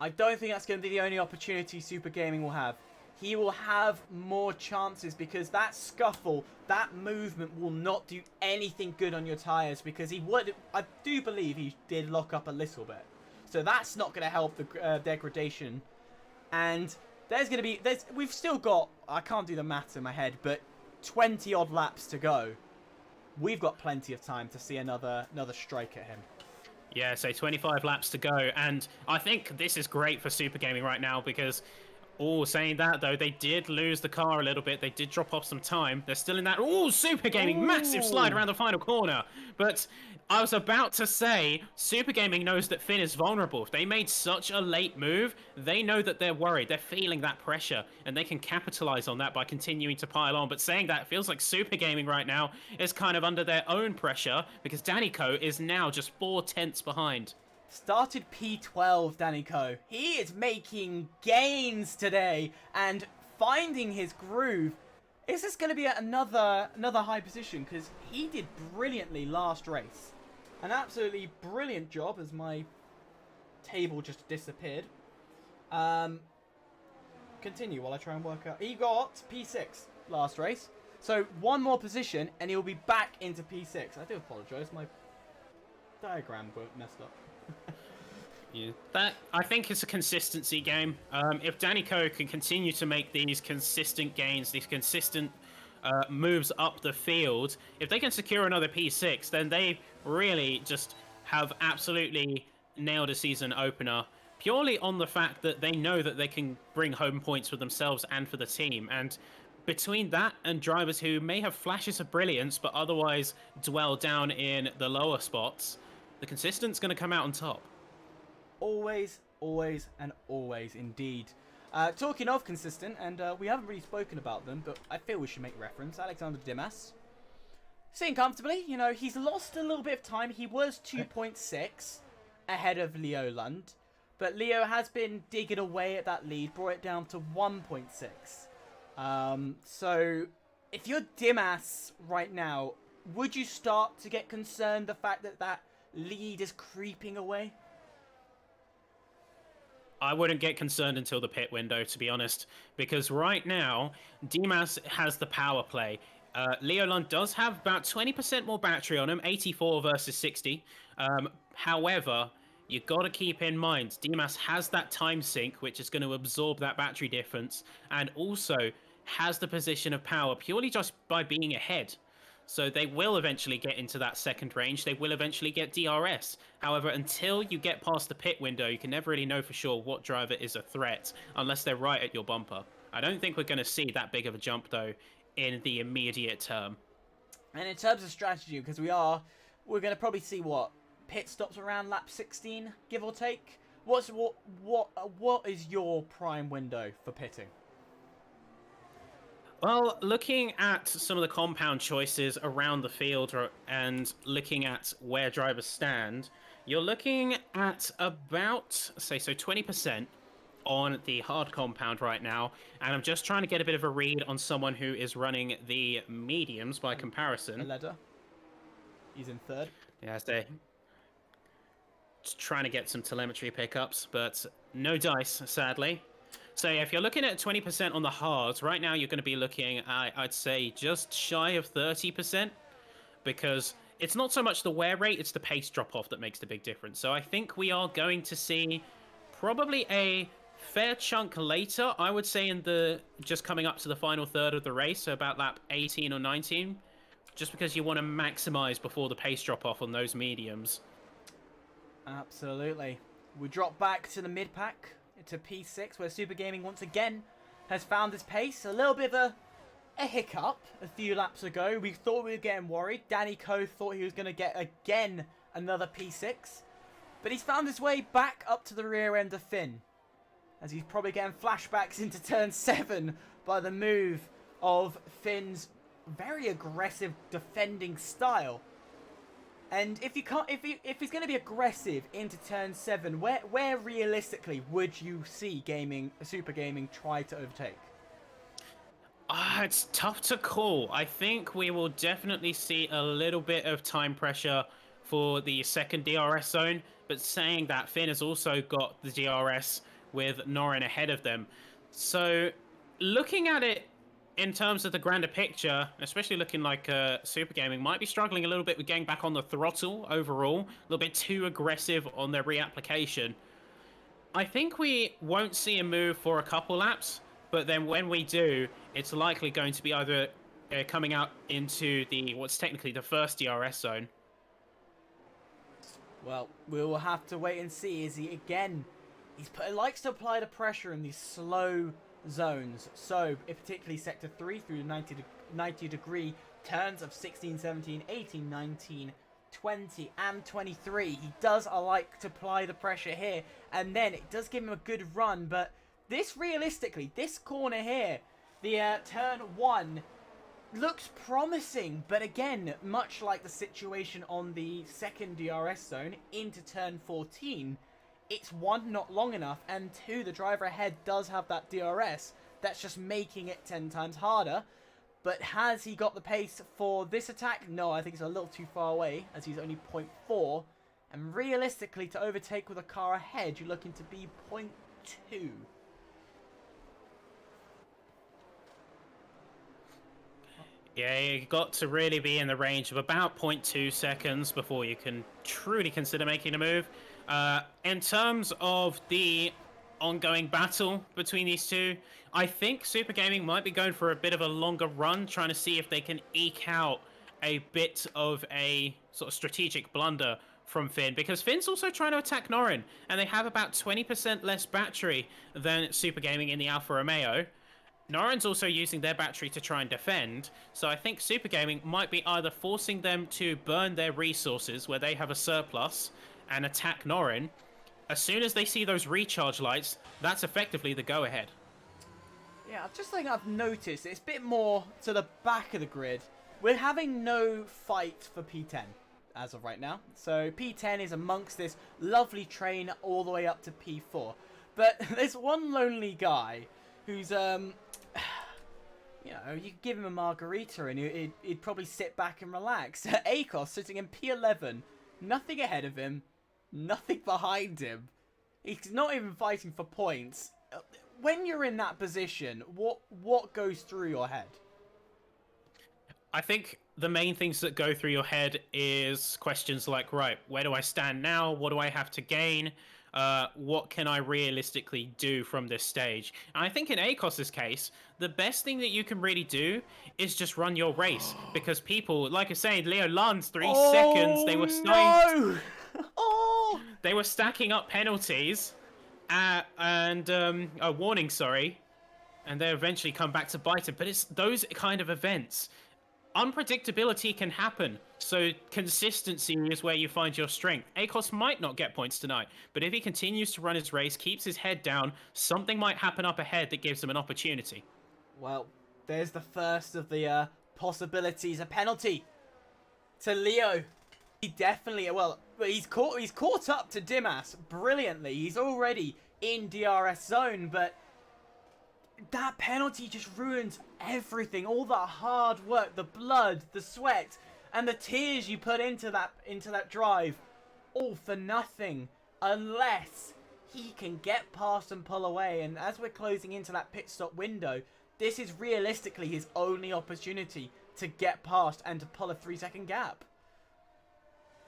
I don't think that's going to be the only opportunity Super Gaming will have. He will have more chances because that scuffle, that movement will not do anything good on your tyres, because I do believe he did lock up a little bit. So that's not going to help the degradation. And we've still got, I can't do the maths in my head, but 20 odd laps to go. We've got plenty of time to see another strike at him. Yeah, so 25 laps to go, and I think this is great for Super Gaming right now, because, saying that though, they did lose the car a little bit. They did drop off some time. They're still in that, Super Gaming, massive slide around the final corner. But I was about to say, Super Gaming knows that Finn is vulnerable. If they made such a late move, they know that they're worried. They're feeling that pressure, and they can capitalize on that by continuing to pile on. But saying that, it feels like Super Gaming right now is kind of under their own pressure, because Danny Coe is now just 4/10 behind. Started P12, Danny Coe. He is making gains today and finding his groove. Is this going to be another high position? Because he did brilliantly last race. An absolutely brilliant job, as my table just disappeared. Continue while I try and work out. He got P6 last race. So one more position and he'll be back into P6. I do apologise. My diagram messed up. Yeah, I think it's a consistency game. If Danny Coe can continue to make these consistent gains, these consistent moves up the field, if they can secure another P6, then they really just have absolutely nailed a season opener, purely on the fact that they know that they can bring home points for themselves and for the team. And between that and drivers who may have flashes of brilliance but otherwise dwell down in the lower spots, the consistent's going to come out on top. Always, always, and always indeed. Talking of consistent, and we haven't really spoken about them, but I feel we should make reference. Alexander Dimas. Sitting comfortably, you know, he's lost a little bit of time. He was 2.6 ahead of Leo Lund, but Leo has been digging away at that lead, brought it down to 1.6. So, if you're Dimas right now, would you start to get concerned the fact that that lead is creeping away? I wouldn't get concerned until the pit window, to be honest, because right now, Dimas has the power play. Leo Lund does have about 20% more battery on him, 84 versus 60. However, you've got to keep in mind, Dimas has that time sink, which is going to absorb that battery difference, and also has the position of power purely just by being ahead. So they will eventually get into that second range. They will eventually get DRS. However, until you get past the pit window, you can never really know for sure what driver is a threat unless they're right at your bumper. I don't think we're going to see that big of a jump, though, in the immediate term. And in terms of strategy, because we're going to probably see pit stops around lap 16, give or take. What is your prime window for pitting? Well, looking at some of the compound choices around the field and looking at where drivers stand, you're looking at about, say, 20% on the hard compound right now. And I'm just trying to get a bit of a read on someone who is running the mediums by comparison. Aleda. He's in third. Yeah, just trying to get some telemetry pickups, but no dice, sadly. So yeah, if you're looking at 20% on the hards, right now you're going to be looking at, I'd say, just shy of 30%, because it's not so much the wear rate, it's the pace drop-off that makes the big difference. So I think we are going to see probably a fair chunk later, I would say just coming up to the final third of the race, so about lap 18 or 19, just because you want to maximize before the pace drop-off on those mediums. Absolutely. We drop back to the mid-pack, to P6, where Super Gaming once again has found his pace. A little bit of a hiccup a few laps ago. We thought we were getting worried. Danny Coe thought he was going to get again another P6, but he's found his way back up to the rear end of Finn. as he's probably getting flashbacks into turn 7 by the move of Finn's very aggressive defending style. And if he's going to be aggressive into turn 7, where realistically would you see Super Gaming try to overtake? It's tough to call. I think we will definitely see a little bit of time pressure for the second DRS zone, but saying that, Finn has also got the DRS with Norin ahead of them. So looking at it in terms of the grander picture, especially looking like Super Gaming might be struggling a little bit with getting back on the throttle overall, a little bit too aggressive on their reapplication. I think we won't see a move for a couple laps, but then when we do, it's likely going to be either coming out into what's technically the first DRS zone. Well, we will have to wait and see. Is he likes to apply the pressure in these slow zones. So, particularly sector 3 through 90 degree turns of 16, 17, 18, 19, 20 and 23. He does like to apply the pressure here, and then it does give him a good run, but realistically, this corner here, the turn 1, looks promising, but again, much like the situation on the second DRS zone into turn 14, it's 1, not long enough, and 2, the driver ahead does have that DRS. That's just making it 10 times harder. But has he got the pace for this attack? No, I think it's a little too far away, as he's only 0.4. And realistically, to overtake with a car ahead, you're looking to be 0.2. Yeah, you got to really be in the range of about 0.2 seconds before you can truly consider making a move. In terms of the ongoing battle between these two, I think Super Gaming might be going for a bit of a longer run, trying to see if they can eke out a bit of a sort of strategic blunder from Finn, because Finn's also trying to attack Norin, and they have about 20% less battery than Super Gaming in the Alfa Romeo. Norin's also using their battery to try and defend, so I think Super Gaming might be either forcing them to burn their resources where they have a surplus and attack Norin. As soon as they see those recharge lights, that's effectively the go-ahead. Yeah, just something I've noticed, it's a bit more to the back of the grid. We're having no fight for P10 as of right now. So P10 is amongst this lovely train all the way up to P4. But there's one lonely guy who's, you know, you could give him a margarita and he'd probably sit back and relax. Akos sitting in P11, nothing ahead of him, nothing behind him. He's not even fighting for points. When you're in that position, what goes through your head? I think the main things that go through your head is questions like, right, where do I stand now? What do I have to gain? What can I realistically do from this stage? And I think in Akos's case, the best thing that you can really do is just run your race, because people, like I said, Leo Lund's 3 seconds, they were starting. No! They were stacking up penalties and a warning, sorry, and they eventually come back to bite him. But it's those kind of events. Unpredictability can happen, so consistency is where you find your strength. Akos might not get points tonight, but if he continues to run his race, keeps his head down, something might happen up ahead that gives him an opportunity. Well, there's the first of the possibilities. A penalty to Leo. He definitely, well, he's caught up to Dimas brilliantly. He's already in DRS zone, but that penalty just ruins everything. All the hard work, the blood, the sweat, and the tears you put into that drive, all for nothing, unless he can get past and pull away. And as we're closing into that pit stop window, this is realistically his only opportunity to get past and to pull a 3-second gap.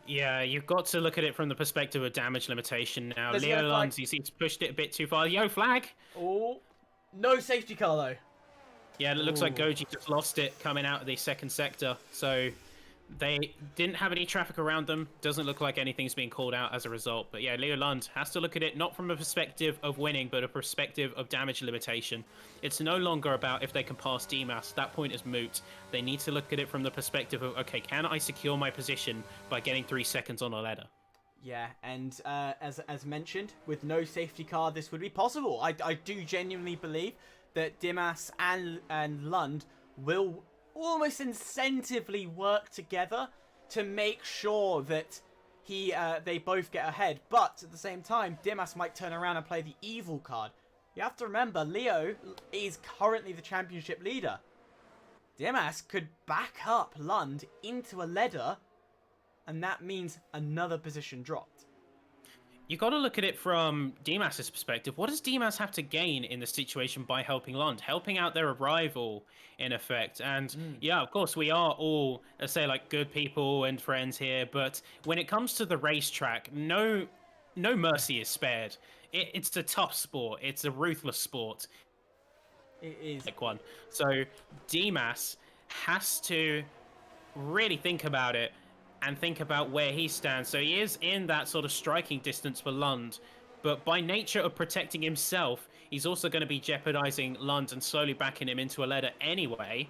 Yeah, you've got to look at it from the perspective of damage limitation now. There's Leo no Lund, flag. he's pushed it a bit too far. Yo, flag! Oh, no safety car though. Yeah, it looks like Goji just lost it coming out of the second sector. So they didn't have any traffic around them. Doesn't look like anything's being called out as a result. But yeah, Leo Lund has to look at it not from a perspective of winning, but a perspective of damage limitation. It's no longer about if they can pass Dimas. That point is moot. They need to look at it from the perspective of, okay, can I secure my position by getting 3 seconds on a ladder? Yeah, and as mentioned, with no safety car, this would be possible. I do genuinely believe that Dimas and Lund will almost incentively work together to make sure that they both get ahead. But at the same time, Dimas might turn around and play the evil card. You have to remember, Leo is currently the championship leader. Dimas could back up Lund into a leader, and that means another position dropped. You got to look at it from Dimas's perspective. What does Dimas have to gain in the situation by helping Lund, helping out their rival, in effect? And yeah, of course, we are all, let's say, like good people and friends here. But when it comes to the racetrack, no mercy is spared. It's a tough sport. It's a ruthless sport. It is. Like one. So Dimas has to really think about it and think about where he stands. So he is in that sort of striking distance for Lund, but by nature of protecting himself, he's also going to be jeopardizing Lund and slowly backing him into a ladder anyway.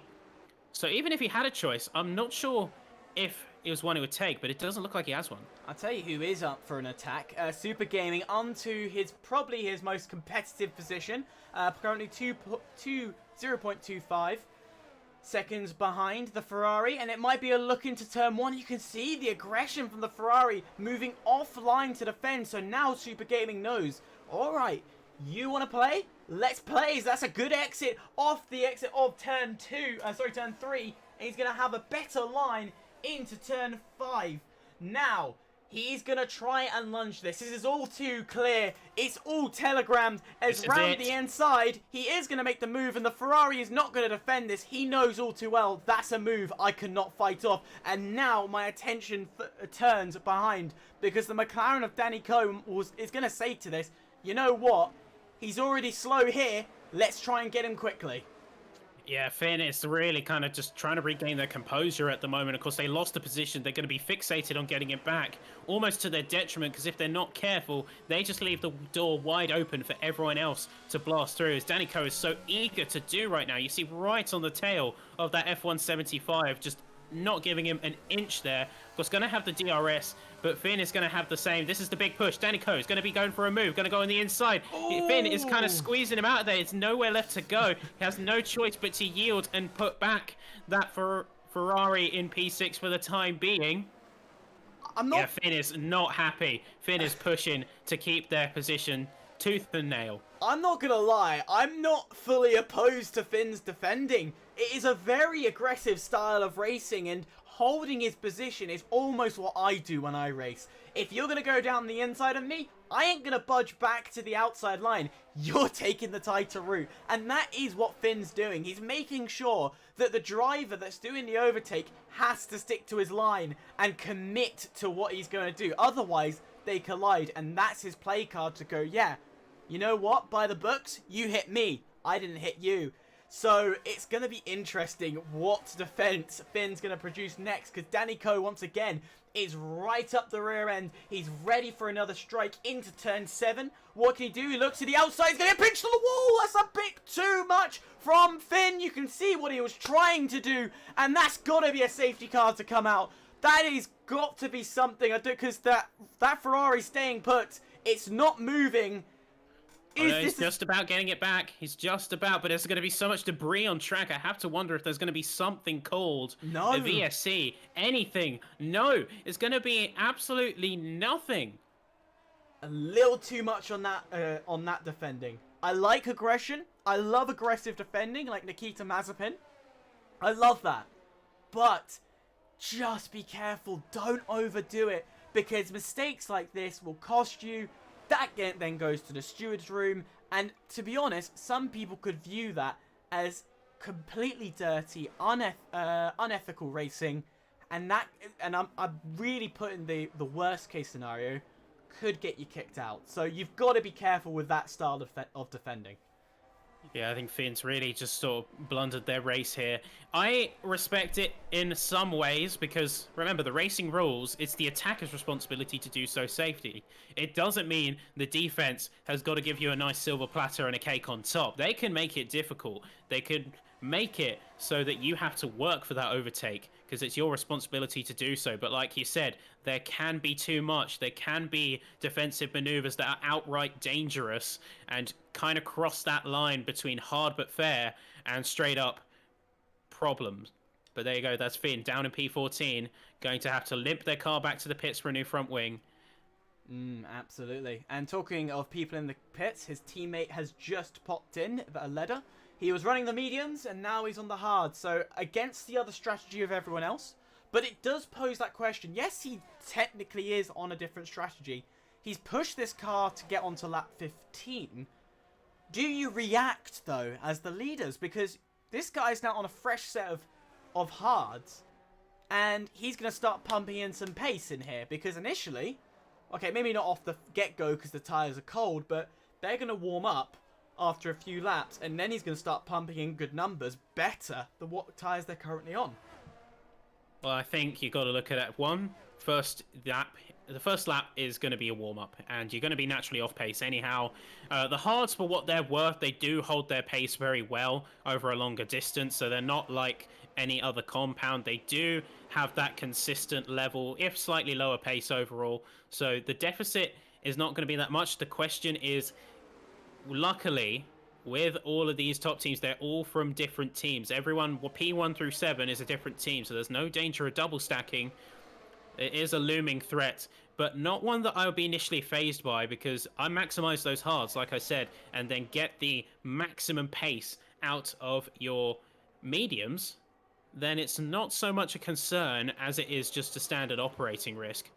So even if he had a choice, I'm not sure if it was one he would take, but it doesn't look like he has one. I'll tell you who is up for an attack. Super Gaming onto probably his most competitive position. Currently 0.25 seconds behind the Ferrari, and it might be a look into turn one. You can see the aggression from the Ferrari moving offline to defend. So now Super Gaming knows, all right, you want to play? Let's play. That's a good exit off the exit of turn three, and he's going to have a better line into turn 5. Now, he's going to try and lunge this. This is all too clear. It's all telegrammed as round the inside. He is going to make the move, and the Ferrari is not going to defend this. He knows all too well that's a move I cannot fight off. And now my attention turns behind, because the McLaren of Danny Coe is going to say to this, you know what? He's already slow here. Let's try and get him quickly. Yeah, Finn is really kind of just trying to regain their composure at the moment. Of course, they lost the position. They're going to be fixated on getting it back, almost to their detriment, because if they're not careful, they just leave the door wide open for everyone else to blast through, as Danny Coe is so eager to do right now. You see right on the tail of that F175, just not giving him an inch there. Of course, going to have the DRS, but Finn is going to have the same. This is the big push. Danny Coe is going to be going for a move, going to go on the inside. Ooh. Finn is kind of squeezing him out of there. It's nowhere left to go. He has no choice but to yield and put back that Ferrari in P6 for the time being. Yeah, Finn is not happy. Finn is pushing to keep their position tooth and nail. I'm not going to lie. I'm not fully opposed to Finn's defending. It is a very aggressive style of racing, and holding his position is almost what I do when I race. If you're going to go down the inside of me, I ain't going to budge back to the outside line. You're taking the tighter route. And that is what Finn's doing. He's making sure that the driver that's doing the overtake has to stick to his line and commit to what he's going to do. Otherwise, they collide, and that's his play card to go, yeah, you know what? By the books, you hit me. I didn't hit you. So it's going to be interesting what defense Finn's going to produce next, because Danny Coe, once again, is right up the rear end. He's ready for another strike into turn 7. What can he do? He looks to the outside. He's going to pinch to the wall. That's a bit too much from Finn. You can see what he was trying to do, and that's got to be a safety car to come out. That has got to be something, because that Ferrari staying put, it's not moving. He's just about getting it back. He's just about, but there's going to be so much debris on track. I have to wonder if there's going to be something called a VSC, anything. No, it's going to be absolutely nothing. A little too much on that defending. I like aggression. I love aggressive defending, like Nikita Mazepin. I love that. But just be careful. Don't overdo it, because mistakes like this will cost you. That then goes to the steward's room, and to be honest, some people could view that as completely dirty, unethical racing, and I'm really putting the worst case scenario, could get you kicked out. So you've got to be careful with that style of defending. Yeah, I think Finn's really just sort of blundered their race here. I respect it in some ways because, remember, the racing rules, it's the attacker's responsibility to do so safely. It doesn't mean the defense has got to give you a nice silver platter and a cake on top. They can make it difficult. They could make it so that you have to work for that overtake because it's your responsibility to do so. But like you said, there can be too much. There can be defensive maneuvers that are outright dangerous and kind of cross that line between hard but fair and straight up problems. But there you go. That's Finn down in P14, going to have to limp their car back to the pits for a new front wing. Absolutely. And talking of people in the pits, his teammate has just popped in, a leader. He was running the mediums, and now he's on the hard. So against the other strategy of everyone else. But it does pose that question. Yes, he technically is on a different strategy. He's pushed this car to get onto lap 15. Do you react, though, as the leaders? Because this guy's now on a fresh set of hards. And he's going to start pumping in some pace in here. Because initially, okay, maybe not off the get-go because the tyres are cold, but they're going to warm up after a few laps. And then he's going to start pumping in good numbers, better than what tyres they're currently on. Well, I think you got to look at it. The first lap is going to be a warm-up, and you're going to be naturally off pace anyhow. The hards, for what they're worth, they do hold their pace very well over a longer distance, so they're not like any other compound. They do have that consistent level, if slightly lower pace overall, so the deficit is not going to be that much. The question is, luckily, with all of these top teams, they're all from different teams. Everyone, P1 through 7 is a different team, so there's no danger of double stacking. It is a looming threat, but not one that I would be initially phased by, because I maximize those hards, like I said, and then get the maximum pace out of your mediums. Then it's not so much a concern as it is just a standard operating risk.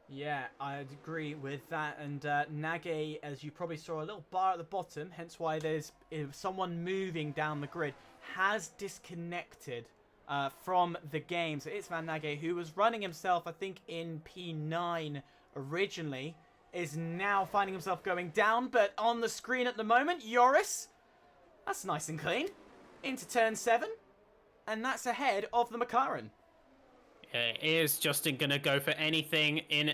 Yeah, I'd agree with that. And Nage, as you probably saw, a little bar at the bottom, hence why there's someone moving down the grid, has disconnected from the game. So it's Van Nage, who was running himself, I think, in P9 originally, is now finding himself going down. But on the screen at the moment, Joris, that's nice and clean, into turn 7. And that's ahead of the McLaren. Is Justin going to go for anything in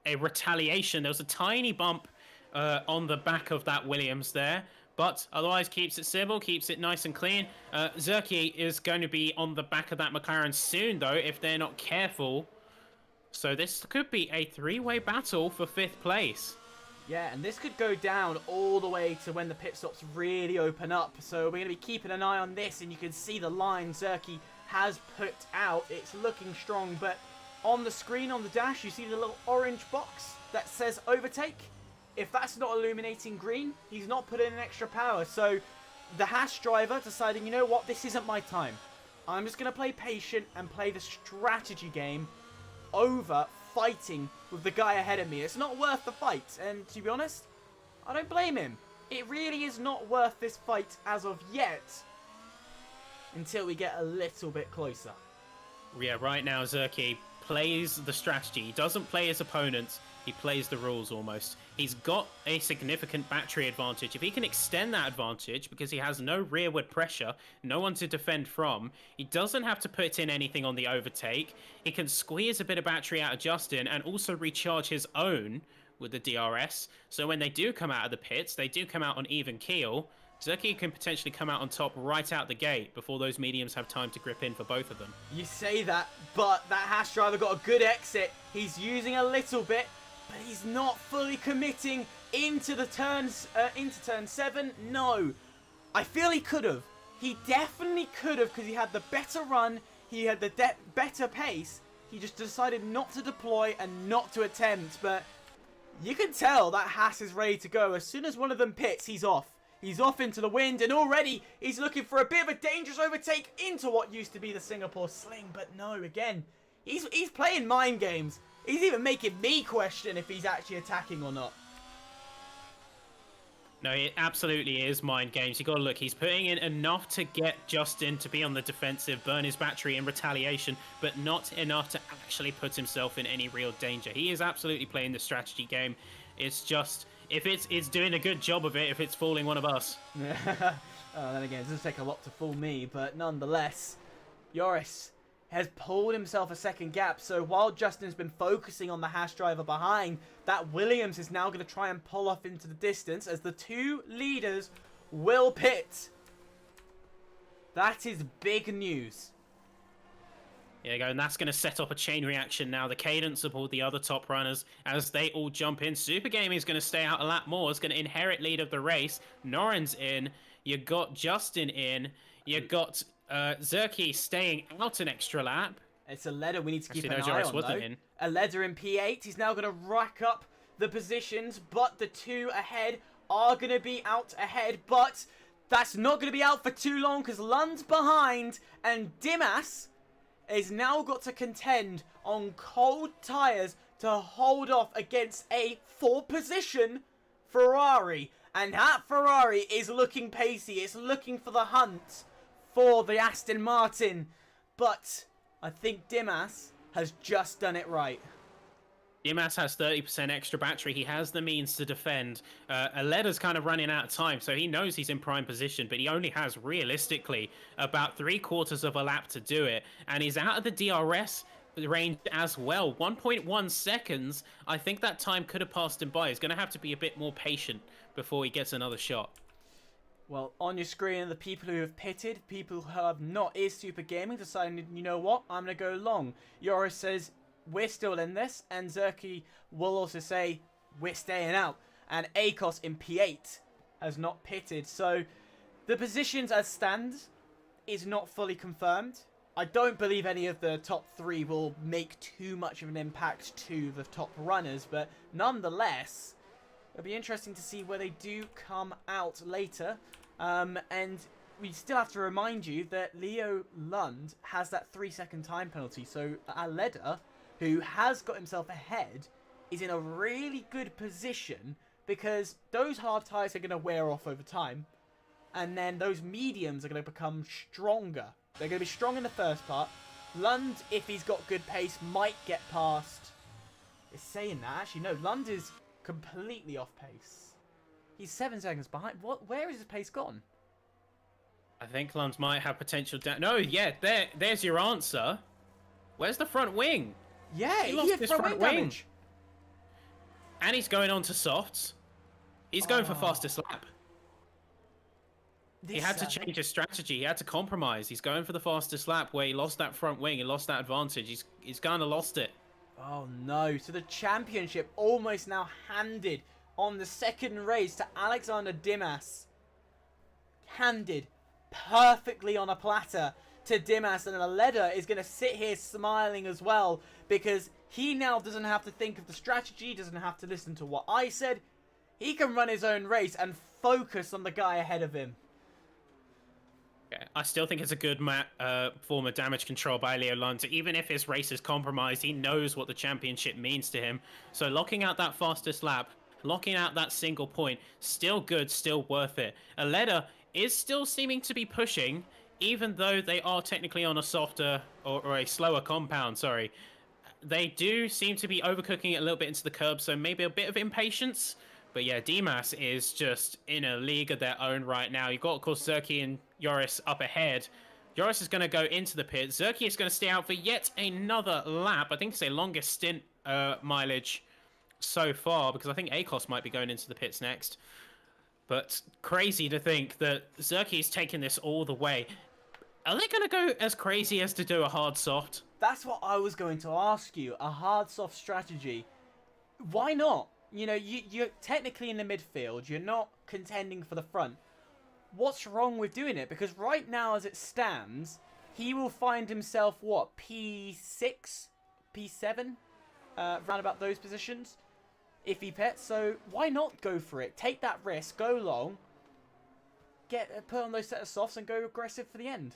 a retaliation? There was a tiny bump on the back of that Williams there, but otherwise keeps it civil, keeps it nice and clean. Zerky is going to be on the back of that McLaren soon, though, if they're not careful. So this could be a three-way battle for 5th place. Yeah, and this could go down all the way to when the pit stops really open up. So we're going to be keeping an eye on this, and you can see the line Zerky has put out. It's looking strong, but on the screen, on the dash, you see the little orange box that says overtake. If that's not illuminating green, he's not put in an extra power. So the Haas driver deciding, you know what, this isn't my time. I'm just going to play patient and play the strategy game over fighting with the guy ahead of me. It's not worth the fight, and to be honest, I don't blame him. It really is not worth this fight as of yet, until we get a little bit closer. Yeah, right now Zerky plays the strategy. He doesn't play his opponents, he plays the rules almost. He's got a significant battery advantage. If he can extend that advantage, because he has no rearward pressure, no one to defend from, he doesn't have to put in anything on the overtake. He can squeeze a bit of battery out of Justin and also recharge his own with the DRS. So when they do come out of the pits, they do come out on even keel. Zerky can potentially come out on top right out the gate before those mediums have time to grip in for both of them. You say that, but that Haas driver got a good exit. He's using a little bit, but he's not fully committing into the turns, into turn 7. No, I feel he could have. He definitely could have, because he had the better run. He had the better pace. He just decided not to deploy and not to attempt. But you can tell that Haas is ready to go. As soon as one of them pits, he's off. He's off into the wind, and already he's looking for a bit of a dangerous overtake into what used to be the Singapore Sling. But no, again, he's playing mind games. He's even making me question if he's actually attacking or not. No, it absolutely is mind games. You got to look. He's putting in enough to get Justin to be on the defensive, burn his battery in retaliation, but not enough to actually put himself in any real danger. He is absolutely playing the strategy game. It's just, if it's doing a good job of it, if it's fooling one of us. Then again, it doesn't take a lot to fool me, but nonetheless, Joris has pulled himself a second gap. So while Justin's been focusing on the Haas driver behind, that Williams is now going to try and pull off into the distance as the two leaders will pit. That is big news. There you go, and that's going to set up a chain reaction now. The cadence of all the other top runners as they all jump in. Super Gaming is going to stay out a lap more. It's going to inherit lead of the race. Noren's in. You got Justin in. You got Zerky staying out an extra lap. It's a leader we need to keep Actually, an no, eye Joris on, wasn't though. in. A leader in P8. He's now going to rack up the positions, but the two ahead are going to be out ahead. But that's not going to be out for too long because Lund's behind, and Dimas is now got to contend on cold tyres to hold off against a 4-position Ferrari. And that Ferrari is looking pacey. It's looking for the hunt for the Aston Martin. But I think Dimas has just done it right. Dimas has 30% extra battery. He has the means to defend. Aleda's kind of running out of time, so he knows he's in prime position, but he only has, realistically, about 3/4 of a lap to do it. And he's out of the DRS range as well. 1.1 seconds. I think that time could have passed him by. He's going to have to be a bit more patient before he gets another shot. Well, on your screen, the people who have pitted, people who have not, is Super Gaming, deciding, you know what, I'm going to go long. Joris says, we're still in this, and Zerky will also say, we're staying out. And Akos in P8 has not pitted, so the positions as stand is not fully confirmed. I don't believe any of the top 3 will make too much of an impact to the top runners, but nonetheless, it'll be interesting to see where they do come out later. And we still have to remind you that Leo Lund has that 3-second time penalty. So Aleda, who has got himself ahead, is in a really good position because those hard tyres are going to wear off over time. And then those mediums are going to become stronger. They're going to be strong in the first part. Lund, if he's got good pace, might get past. It's saying that. Actually, no. Lund is completely off pace. He's 7 seconds behind. What? Where is his pace gone? I think Lund might have potential down. No, yeah, there's your answer. Where's the front wing? Yeah, he lost had his front front wing wing. damage. And he's going on to softs. He's going for fastest lap. He had to change his strategy. He had to compromise. He's going for the fastest lap where he lost that front wing. He lost that advantage. He's kind of lost it. Oh no, so the championship almost now handed on the second race to Alexander Dimas. Handed perfectly on a platter to Dimas, and Aleda is going to sit here smiling as well because he now doesn't have to think of the strategy, doesn't have to listen to what I said. He can run his own race and focus on the guy ahead of him. I still think it's a good form of damage control by Leo Lund. Even if his race is compromised, he knows what the championship means to him. So locking out that fastest lap, locking out that single point, still good, still worth it. Aleda is still seeming to be pushing, even though they are technically on a softer or a slower compound, sorry. They do seem to be overcooking it a little bit into the curb, so maybe a bit of impatience. But yeah, Dimas is just in a league of their own right now. You've got, of course, Zerky and Joris up ahead. Joris is going to go into the pit. Zerky is going to stay out for yet another lap. I think it's a longest stint mileage so far, because I think Akos might be going into the pits next. But crazy to think that Zerky is taking this all the way. Are they going to go as crazy as to do a hard soft? That's what I was going to ask you. A hard soft strategy. Why not? You know, you're technically in the midfield. You're not contending for the front. What's wrong with doing it? Because right now, as it stands, he will find himself, what, P6? P7? Round about those positions, if he pets. So why not go for it? Take that risk, go long, put on those set of softs and go aggressive for the end.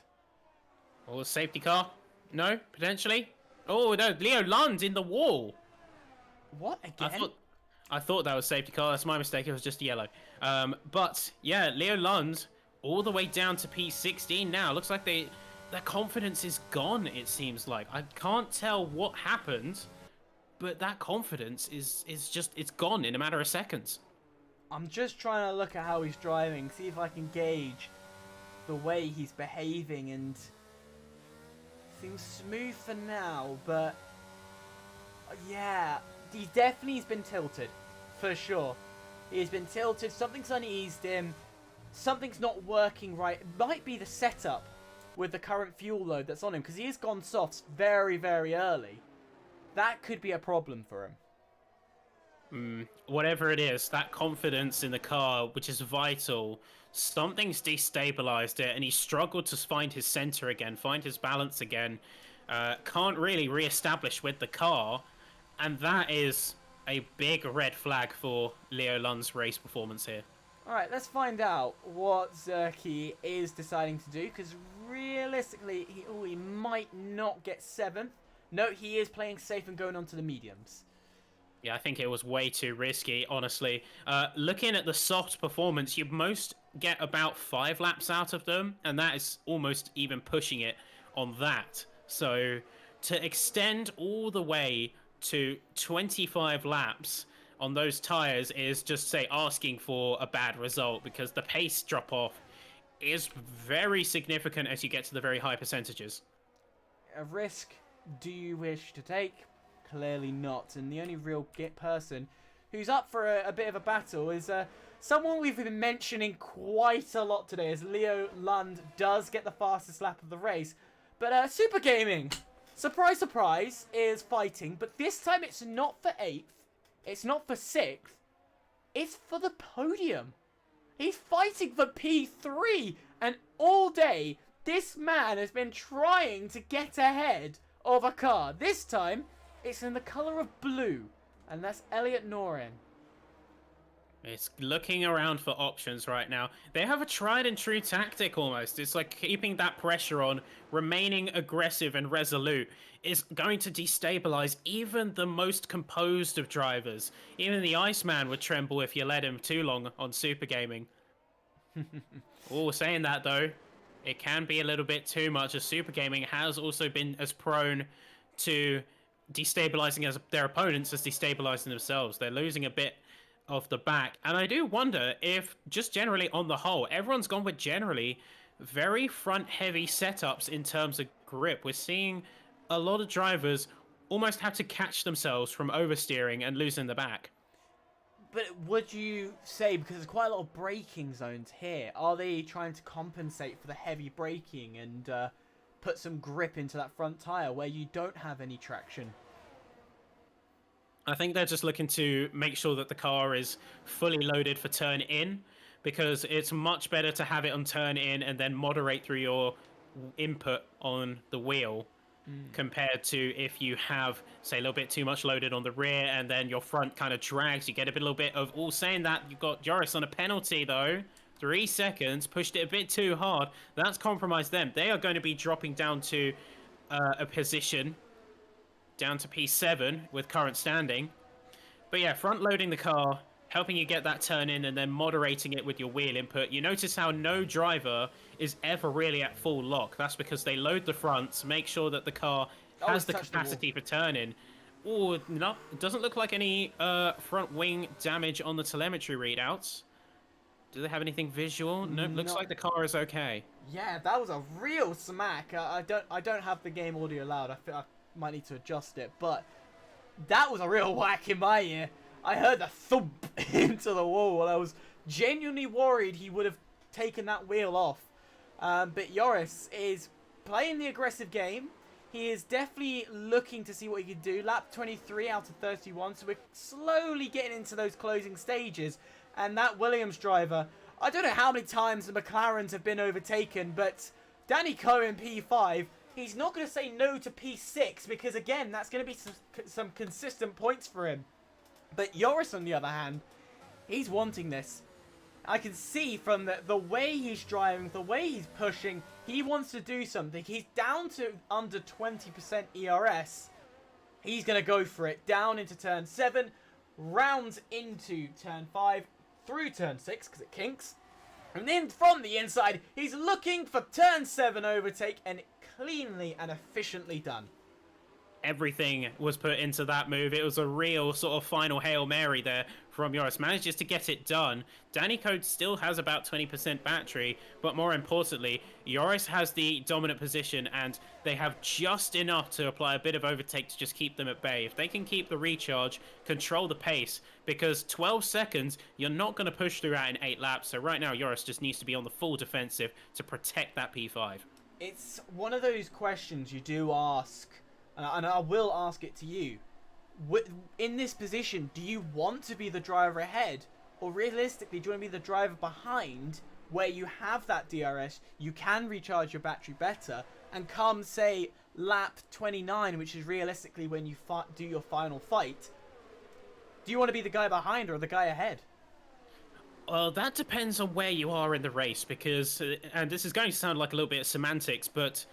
Or a safety car? No, potentially. Oh, no, Leo Lund's in the wall. What, again? I thought that was safety car. That's my mistake. It was just yellow. But yeah, Leo Lund all the way down to P16 now. Looks like their confidence is gone, it seems like. I can't tell what happened, but that confidence is just, it's gone in a matter of seconds. I'm just trying to look at how he's driving, see if I can gauge the way he's behaving, and seems smooth for now, but yeah, he definitely has been tilted, for sure. He's been tilted, something's uneased him, something's not working right. It might be the setup with the current fuel load that's on him, because he has gone softs very, very early. That could be a problem for him. Whatever it is, that confidence in the car, which is vital, something's destabilized it, and he struggled to find his center again, find his balance again. Can't really re-establish with the car, and that is a big red flag for Leo Lund's race performance here. Alright, let's find out what Zerky is deciding to do, because realistically, he might not get 7th. No, he is playing safe and going on to the mediums. Yeah, I think it was way too risky, honestly. Looking at the soft performance, you most get about 5 laps out of them, and that is almost even pushing it on that. So to extend all the way to 25 laps on those tires is just, say, asking for a bad result, because the pace drop-off is very significant as you get to the very high percentages. A risk do you wish to take? Clearly not. And the only real person who's up for a bit of a battle is someone we've been mentioning quite a lot today, as Leo Lund does get the fastest lap of the race. But Super Gaming, surprise, surprise, is fighting. But this time it's not for 8th. It's not for 6th. It's for the podium. He's fighting for P3. And all day, this man has been trying to get ahead of a car. This time, it's in the colour of blue. And that's Elliot Norin. It's looking around for options right now. They have a tried and true tactic almost. It's like keeping that pressure on, remaining aggressive and resolute is going to destabilize even the most composed of drivers. Even the Iceman would tremble if you let him too long on Super Gaming. Oh, saying that though, it can be a little bit too much, as Super Gaming has also been as prone to destabilizing as their opponents as destabilizing themselves. They're losing a bit of the back, and I do wonder if just generally on the whole everyone's gone with generally very front heavy setups in terms of grip. We're seeing a lot of drivers almost have to catch themselves from oversteering and losing the back. But would you say, because there's quite a lot of braking zones here, are they trying to compensate for the heavy braking and put some grip into that front tire where you don't have any traction? I think they're just looking to make sure that the car is fully loaded for turn in, because it's much better to have it on turn in and then moderate through your input on the wheel compared to if you have, say, a little bit too much loaded on the rear and then your front kind of drags. You get a little bit of, all saying that, you've got Joris on a penalty though. 3 seconds, pushed it a bit too hard. That's compromised them. They are going to be dropping down to a position down to P7 with current standing. But yeah, front loading the car, helping you get that turn in and then moderating it with your wheel input. You notice how no driver is ever really at full lock. That's because they load the fronts, make sure that the car has the capacity for turning. Oh, no, it doesn't look like any front wing damage on the telemetry readouts. Do they have anything visual? Nope, looks like the car is okay. Yeah, that was a real smack. I don't have the game audio loud. I might need to adjust it, but that was a real whack in my ear. I heard the thump into the wall. I was genuinely worried he would have taken that wheel off. But Joris is playing the aggressive game. He is definitely looking to see what he can do. Lap 23 out of 31, so we're slowly getting into those closing stages. And that Williams driver, I don't know how many times the McLarens have been overtaken, but Danny Coe in P5, he's not going to say no to P6, because again, that's going to be some consistent points for him. But Joris, on the other hand, he's wanting this. I can see from the way he's driving, the way he's pushing, he wants to do something. He's down to under 20% ERS. He's going to go for it. Down into turn 7, rounds into turn 5, through turn 6, because it kinks. And then from the inside, he's looking for turn 7 overtake, and cleanly and efficiently done. Everything was put into that move. It was a real sort of final Hail Mary there from Joris. Manages to get it done. Danny Code still has about 20% battery, but more importantly, Joris has the dominant position, and they have just enough to apply a bit of overtake to just keep them at bay. If they can keep the recharge, control the pace, because 12 seconds, you're not going to push through out in 8 laps. So right now, Joris just needs to be on the full defensive to protect that P5. it's one of those questions you do ask, and I will ask it to you. In this position, do you want to be the driver ahead, or realistically, do you want to be the driver behind, where you have that DRS, you can recharge your battery better, and come, say, lap 29, which is realistically when you do your final fight, do you want to be the guy behind or the guy ahead? Well, that depends on where you are in the race, because, and this is going to sound like a little bit of semantics, but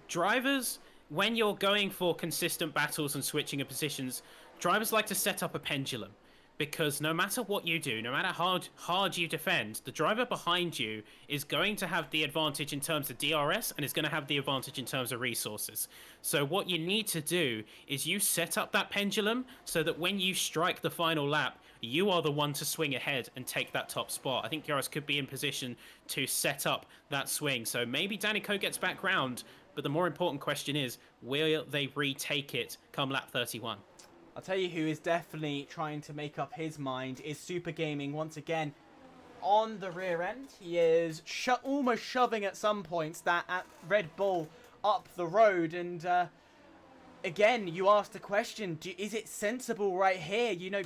drivers, when you're going for consistent battles and switching of positions, drivers like to set up a pendulum. Because no matter what you do, no matter how hard you defend, the driver behind you is going to have the advantage in terms of DRS and is going to have the advantage in terms of resources. So what you need to do is you set up that pendulum so that when you strike the final lap, you are the one to swing ahead and take that top spot. I think Joris could be in position to set up that swing. So maybe Danny Coe gets back round, but the more important question is, will they retake it come lap 31? I'll tell you who is definitely trying to make up his mind is Super Gaming once again on the rear end. He is almost shoving at some points that at Red Bull up the road. And again, you asked the question, is it sensible right here? You know,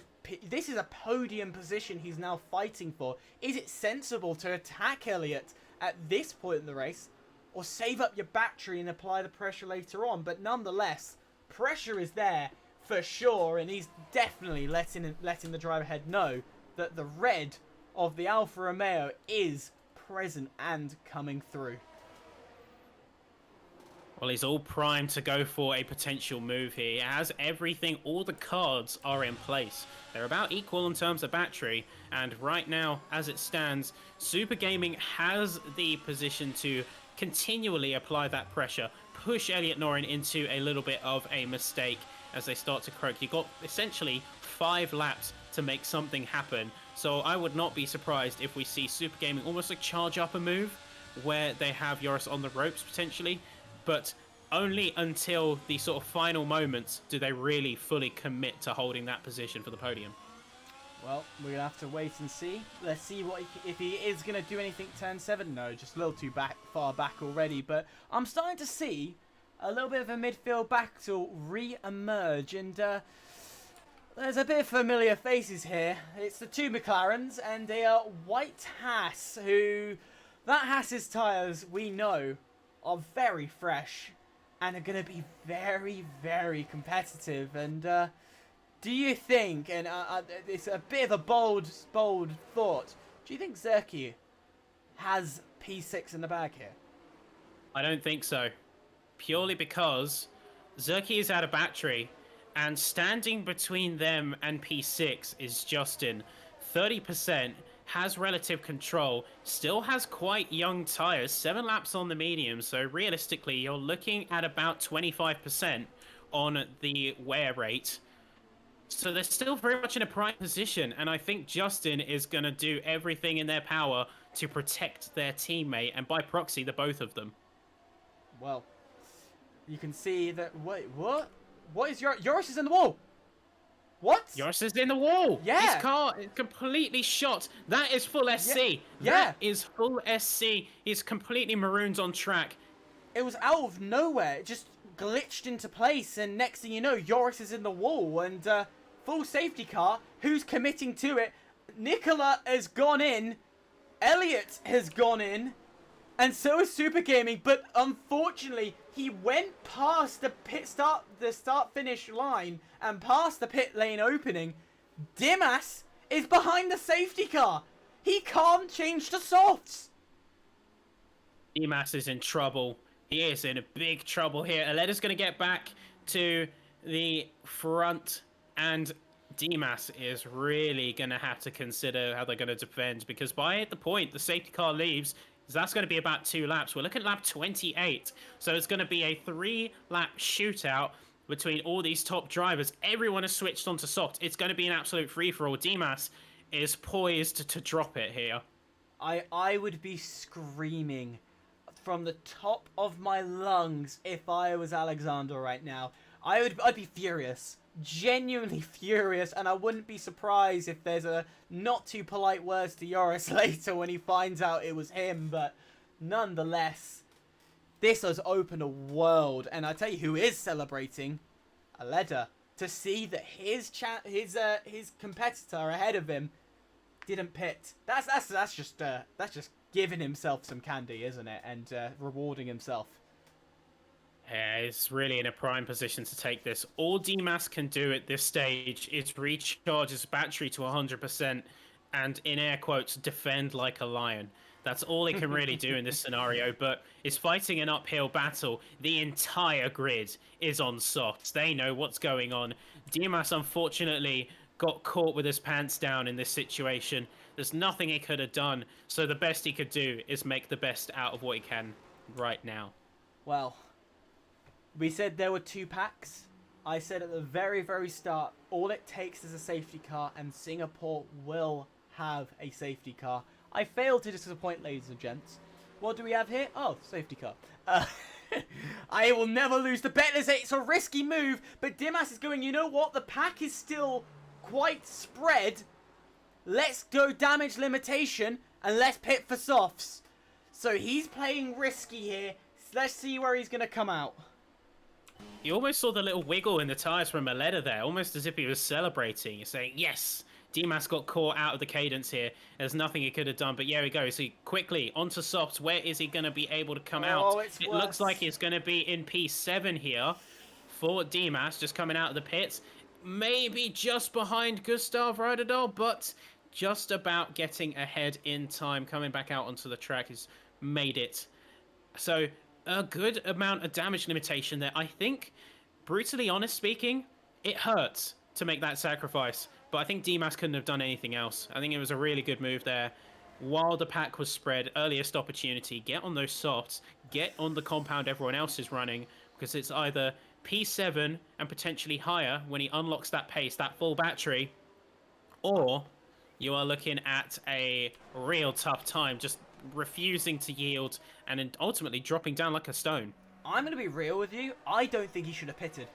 this is a podium position he's now fighting for. Is it sensible to attack Elliott at this point in the race, or save up your battery and apply the pressure later on? But nonetheless, pressure is there for sure, and he's definitely letting the driver ahead know that the red of the Alfa Romeo is present and coming through. Well, he's all primed to go for a potential move here. He has everything, all the cards are in place. They're about equal in terms of battery, and right now, as it stands, Super Gaming has the position to continually apply that pressure, push Elliott Norin into a little bit of a mistake as they start to croak. You got essentially 5 laps to make something happen, so I would not be surprised if we see Super Gaming almost like charge up a move where they have Joris on the ropes potentially, but only until the sort of final moments do they really fully commit to holding that position for the podium. Well, we're going to have to wait and see. Let's see if he is going to do anything turn 7. No, just a little too far back already. But I'm starting to see a little bit of a midfield battle re-emerge. And there's a bit of familiar faces here. It's the 2 McLarens and a white Haas, who... That Haas's tyres, we know, are very fresh and are going to be very, very competitive. And do you think, and it's a bit of a bold thought, do you think Zerky has P6 in the bag here? I don't think so. Purely because Zerky is out of battery, and standing between them and P6 is Justin. 30%, has relative control, still has quite young tyres, 7 laps on the medium, so realistically you're looking at about 25% on the wear rate. So they're still very much in a prime position, and I think Justin is going to do everything in their power to protect their teammate, and by proxy, the both of them. Well, you can see that... Wait, what? What is Joris is in the wall? What? Joris is in the wall! Yeah! His car is completely shot. That is full SC. Yeah. That is full SC. He's completely marooned on track. It was out of nowhere. It just glitched into place, and next thing you know, Joris is in the wall, and full safety car. Who's committing to it? Nicola has gone in. Elliott has gone in. And so is Super Gaming, but unfortunately, he went past the start-finish line and past the pit lane opening. Dimas is behind the safety car. He can't change the softs. Dimas is in trouble. He is in a big trouble here. Aleda's going to get back to the front, and Dimas is really going to have to consider how they're going to defend, because by the point the safety car leaves, that's going to be about 2 laps. We're looking at lap 28. So it's going to be a 3-lap shootout between all these top drivers. Everyone has switched onto soft. It's going to be an absolute free-for-all. Dimas is poised to drop it here. I would be screaming from the top of my lungs if I was Alexander right now. I'd be furious. Genuinely furious, and I wouldn't be surprised if there's a not too polite words to Joris later when he finds out it was him, but nonetheless, This has opened a world, and I tell you who is celebrating, Aleda, to see that his competitor ahead of him didn't pit. That's just giving himself some candy, isn't it? And rewarding himself. Yeah, he's really in a prime position to take this. All DMAS can do at this stage is recharge his battery to 100% and, in air quotes, defend like a lion. That's all he can really do in this scenario, but he's fighting an uphill battle. The entire grid is on softs. They know what's going on. DMAS, unfortunately, got caught with his pants down in this situation. There's nothing he could have done, so the best he could do is make the best out of what he can right now. Well, we said there were 2 packs. I said at the very, very start, all it takes is a safety car, and Singapore will have a safety car. I failed to disappoint, ladies and gents. What do we have here? Oh, safety car. I will never lose the bet. It's a risky move, but Dimas is going, you know what? The pack is still quite spread. Let's go damage limitation, and let's pit for softs. So he's playing risky here. Let's see where he's going to come out. You almost saw the little wiggle in the tires from Maleta there, almost as if he was celebrating. You're saying, yes, DMAS got caught out of the cadence here. There's nothing he could have done, but here we go. So quickly, onto softs. Where is he going to be able to come out? It looks like he's going to be in P7 here for DMAS, just coming out of the pits. Maybe just behind Gustav Ryderdahl, but just about getting ahead in time. Coming back out onto the track, he's made it. So a good amount of damage limitation there. I think, brutally honest speaking, it hurts to make that sacrifice. But I think DMAS couldn't have done anything else. I think it was a really good move there. While the pack was spread, earliest opportunity, get on those softs, get on the compound everyone else is running, because it's either P7 and potentially higher when he unlocks that pace, that full battery, or you are looking at a real tough time, just refusing to yield and then ultimately dropping down like a stone. I'm going to be real with you. I don't think he should have pitted.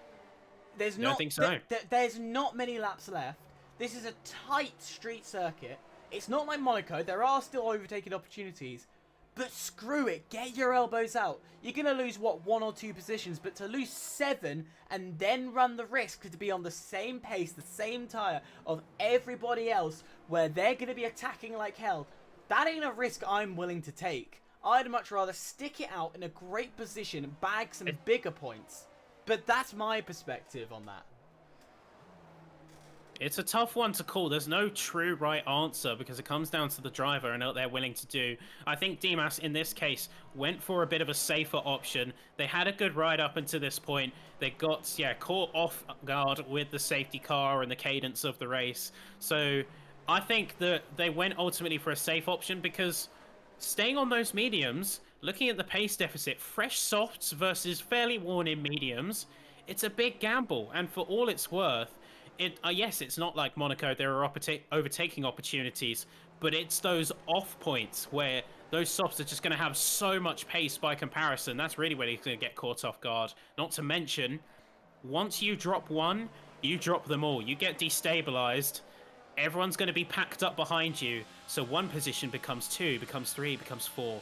I don't think so. There's not many laps left. This is a tight street circuit. It's not like Monaco. There are still overtaking opportunities. But screw it. Get your elbows out. You're going to lose, what, 1 or 2 positions. But to lose 7 and then run the risk to be on the same pace, the same tyre of everybody else, where they're going to be attacking like hell, that ain't a risk I'm willing to take. I'd much rather stick it out in a great position and bag some bigger points. But that's my perspective on that. It's a tough one to call. There's no true right answer because it comes down to the driver and what they're willing to do. I think DMAS, in this case, went for a bit of a safer option. They had a good ride up until this point. They got, caught off guard with the safety car and the cadence of the race. So I think that they went ultimately for a safe option because staying on those mediums, looking at the pace deficit, fresh softs versus fairly worn-in mediums, it's a big gamble. And for all it's worth, yes, it's not like Monaco. There are overtaking opportunities, but it's those off points where those softs are just going to have so much pace by comparison. That's really where he's going to get caught off guard. Not to mention, once you drop one, you drop them all. You get destabilized. Everyone's going to be packed up behind you. So one position becomes 2, becomes 3, becomes 4.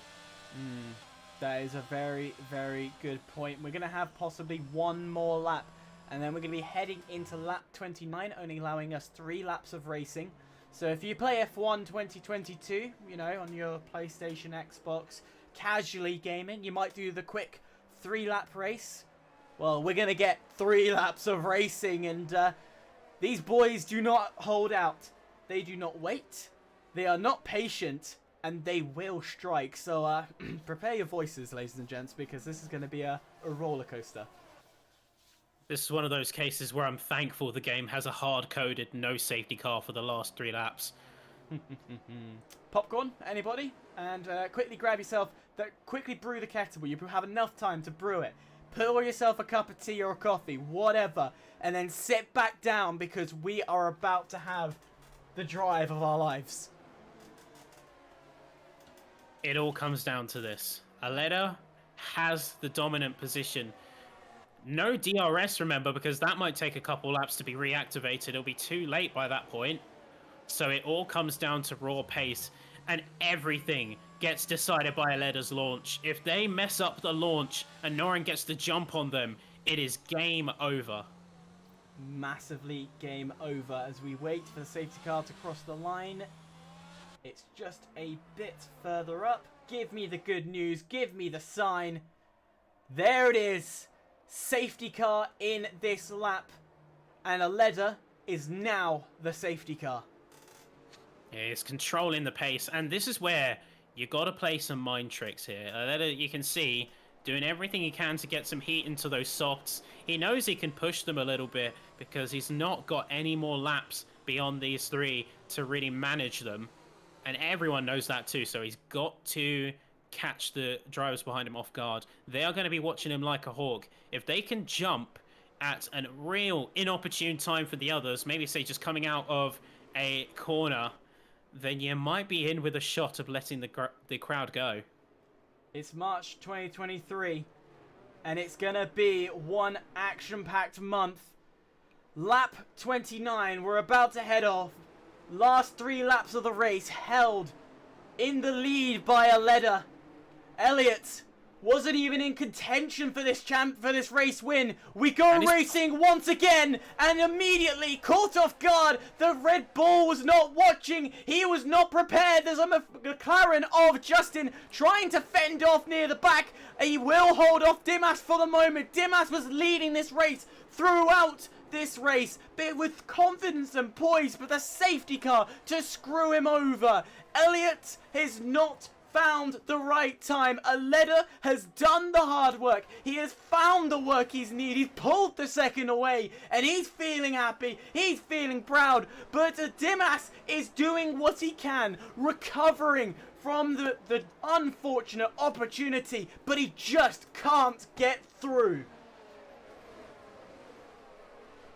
That is a very, very good point. We're going to have possibly one more lap. And then we're going to be heading into lap 29, only allowing us 3 laps of racing. So if you play F1 2022, on your PlayStation, Xbox, casually gaming, you might do the quick 3-lap race. Well, we're going to get 3 laps of racing, and these boys do not hold out. They do not wait. They are not patient, and they will strike. So prepare your voices, ladies and gents, because this is going to be a roller coaster. This is one of those cases where I'm thankful the game has a hard-coded no safety car for the last 3 laps. Popcorn, anybody? And quickly grab yourself, quickly brew the kettle. You have enough time to brew it. Pour yourself a cup of tea or a coffee, whatever, and then sit back down because we are about to have the drive of our lives. It all comes down to this. Aleda has the dominant position. No DRS, remember, because that might take a couple laps to be reactivated. It'll be too late by that point. So it all comes down to raw pace, and everything gets decided by Aleda's launch. If they mess up the launch and Norin gets the jump on them, it is game over. Massively game over as we wait for the safety car to cross the line. It's just a bit further up. Give me the good news. Give me the sign. There it is. Safety car in this lap. And Aleda is now the safety car. It's controlling the pace. And this is where you got to play some mind tricks here. Aleda, you can see, doing everything he can to get some heat into those softs. He knows he can push them a little bit because he's not got any more laps beyond these three to really manage them. And everyone knows that too, so he's got to catch the drivers behind him off guard. They are going to be watching him like a hawk. If they can jump at a real inopportune time for the others, maybe say just coming out of a corner, then you might be in with a shot of letting the crowd go. It's March 2023, and it's going to be one action-packed month. Lap 29, we're about to head off. Last 3 laps of the race held in the lead by Aleda. Elliott wasn't even in contention for this race win. We go racing once again, and immediately caught off guard. The Red Bull was not watching. He was not prepared. There's a McLaren of Justin trying to fend off near the back. He will hold off Dimas for the moment. Dimas was leading this race throughout this race, but with confidence and poise, but the safety car to screw him over. Elliott has not found the right time. Aleda has done the hard work. He has found the work he's needed. He's pulled the second away, and he's feeling happy. He's feeling proud. But Dimas is doing what he can, recovering from the unfortunate opportunity, but he just can't get through.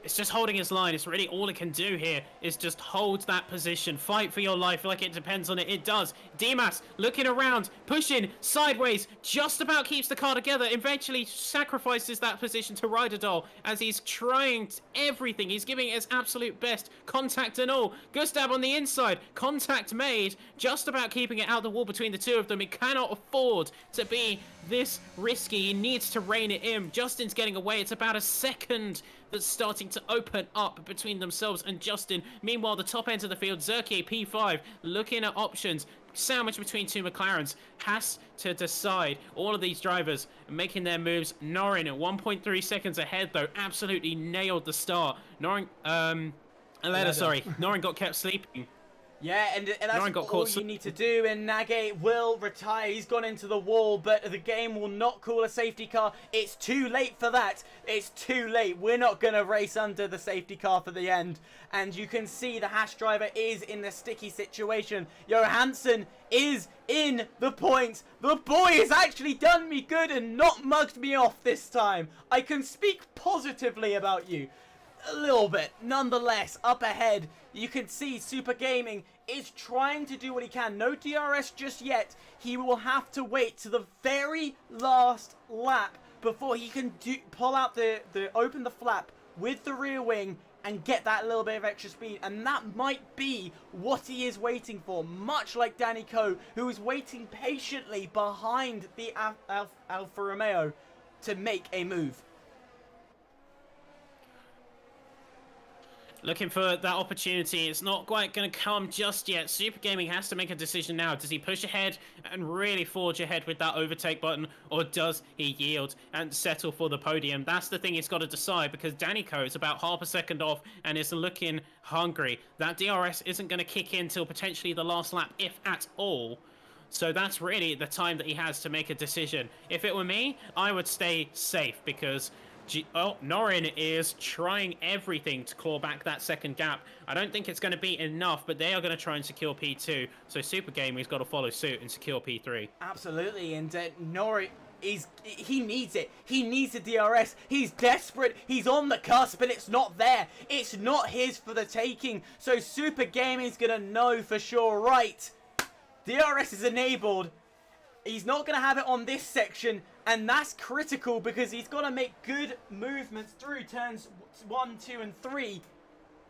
It's just holding his line. It's really all it can do here is just hold that position. Fight for your life like it depends on it. It does. Dimas looking around, pushing sideways, just about keeps the car together. Eventually sacrifices that position to Ryderdal as he's trying everything. He's giving it his absolute best. Contact and all. Gustav on the inside. Contact made. Just about keeping it out the wall between the two of them. He cannot afford to be this risky. He needs to rein it in. Justin's getting away. It's about a second that's starting to open up between themselves and Justin. Meanwhile, the top end of the field, Zerke P5 looking at options. Sandwiched between 2 McLarens, has to decide. All of these drivers making their moves. Norin at 1.3 seconds ahead, though, absolutely nailed the start. Norin got kept sleeping. Yeah, and that's all you need to do, and Nage will retire. He's gone into the wall, but the game will not call a safety car. It's too late for that. It's too late. We're not going to race under the safety car for the end. And you can see the Haas driver is in the sticky situation. Johansson is in the points. The boy has actually done me good and not mugged me off this time. I can speak positively about you. A little bit. Nonetheless, up ahead, you can see Super Gaming is trying to do what he can. No DRS just yet. He will have to wait to the very last lap before he can pull out open the flap with the rear wing and get that little bit of extra speed. And that might be what he is waiting for. Much like Danny Coe, who is waiting patiently behind the Alfa Romeo to make a move. Looking for that opportunity. It's not quite going to come just yet. Super Gaming has to make a decision now. Does he push ahead and really forge ahead with that overtake button, or does he yield and settle for the podium? That's the thing he's got to decide, because Danny Coe is about half a second off and is looking hungry. That DRS isn't going to kick in till potentially the last lap, if at all. So that's really the time that he has to make a decision. If it were me, I would stay safe, because Norin is trying everything to claw back that second gap. I don't think it's going to be enough, but they are going to try and secure P2. So Super Gaming's got to follow suit and secure P3. Absolutely, and Norin he needs it. He needs the DRS. He's desperate. He's on the cusp, but it's not there. It's not his for the taking. So Super Gaming's going to know for sure, right, DRS is enabled. He's not going to have it on this section, and that's critical because he's got to make good movements through turns 1, 2, and 3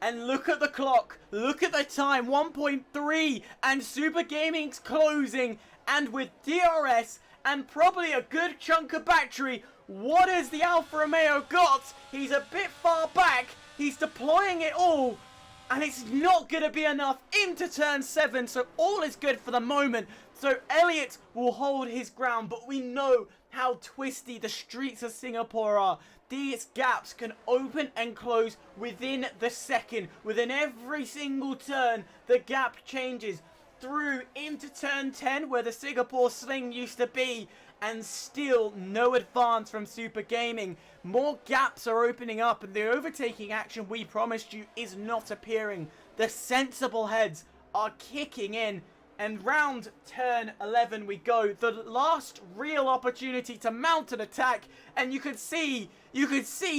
And look at the clock. Look at the time. 1.3. And Super Gaming's closing. And with DRS and probably a good chunk of battery, what has the Alfa Romeo got? He's a bit far back. He's deploying it all. And it's not going to be enough into turn 7. So all is good for the moment. So Elliott will hold his ground. But we know how twisty the streets of Singapore are. These gaps can open and close within the second. Within every single turn, the gap changes through into turn 10 where the Singapore Sling used to be. And still no advance from Super Gaming. More gaps are opening up and the overtaking action we promised you is not appearing. The sensible heads are kicking in. And round turn 11 we go. The last real opportunity to mount an attack. And you could see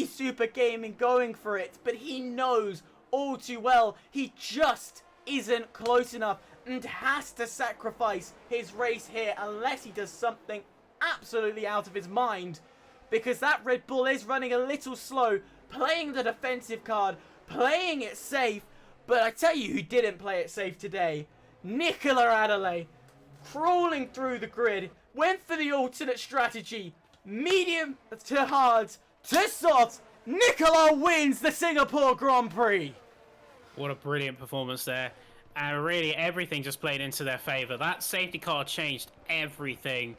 Super Gaming going for it. But he knows all too well he just isn't close enough. And has to sacrifice his race here unless he does something absolutely out of his mind, because that Red Bull is running a little slow, playing the defensive card, playing it safe. But I tell you who didn't play it safe today, Nicola Adelaide, crawling through the grid, went for the alternate strategy, medium to hard to soft. Nicola wins the Singapore Grand Prix. What a brilliant performance there. And really everything just played into their favour. That safety car changed everything.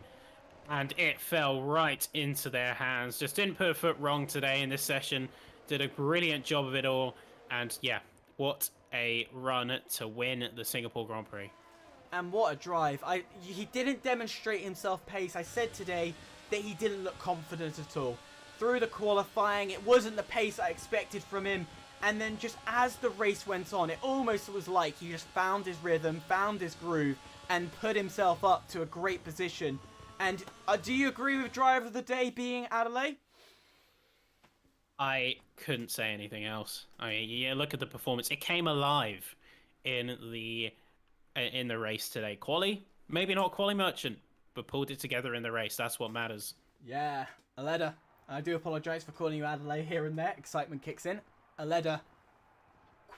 And it fell right into their hands. Just didn't put a foot wrong today in this session. Did a brilliant job of it all. And yeah, what a run to win the Singapore Grand Prix. And what a drive. He didn't demonstrate himself pace. I said today that he didn't look confident at all. Through the qualifying, it wasn't the pace I expected from him. And then just as the race went on, it almost was like he just found his rhythm, found his groove, and put himself up to a great position. And do you agree with driver of the day being Adelaide? I couldn't say anything else. I mean, yeah, look at the performance. It came alive in the race today. Quali, maybe not Quali Merchant, but pulled it together in the race. That's what matters. Yeah, Aleda. I do apologise for calling you Adelaide here and there. Excitement kicks in. Aleda,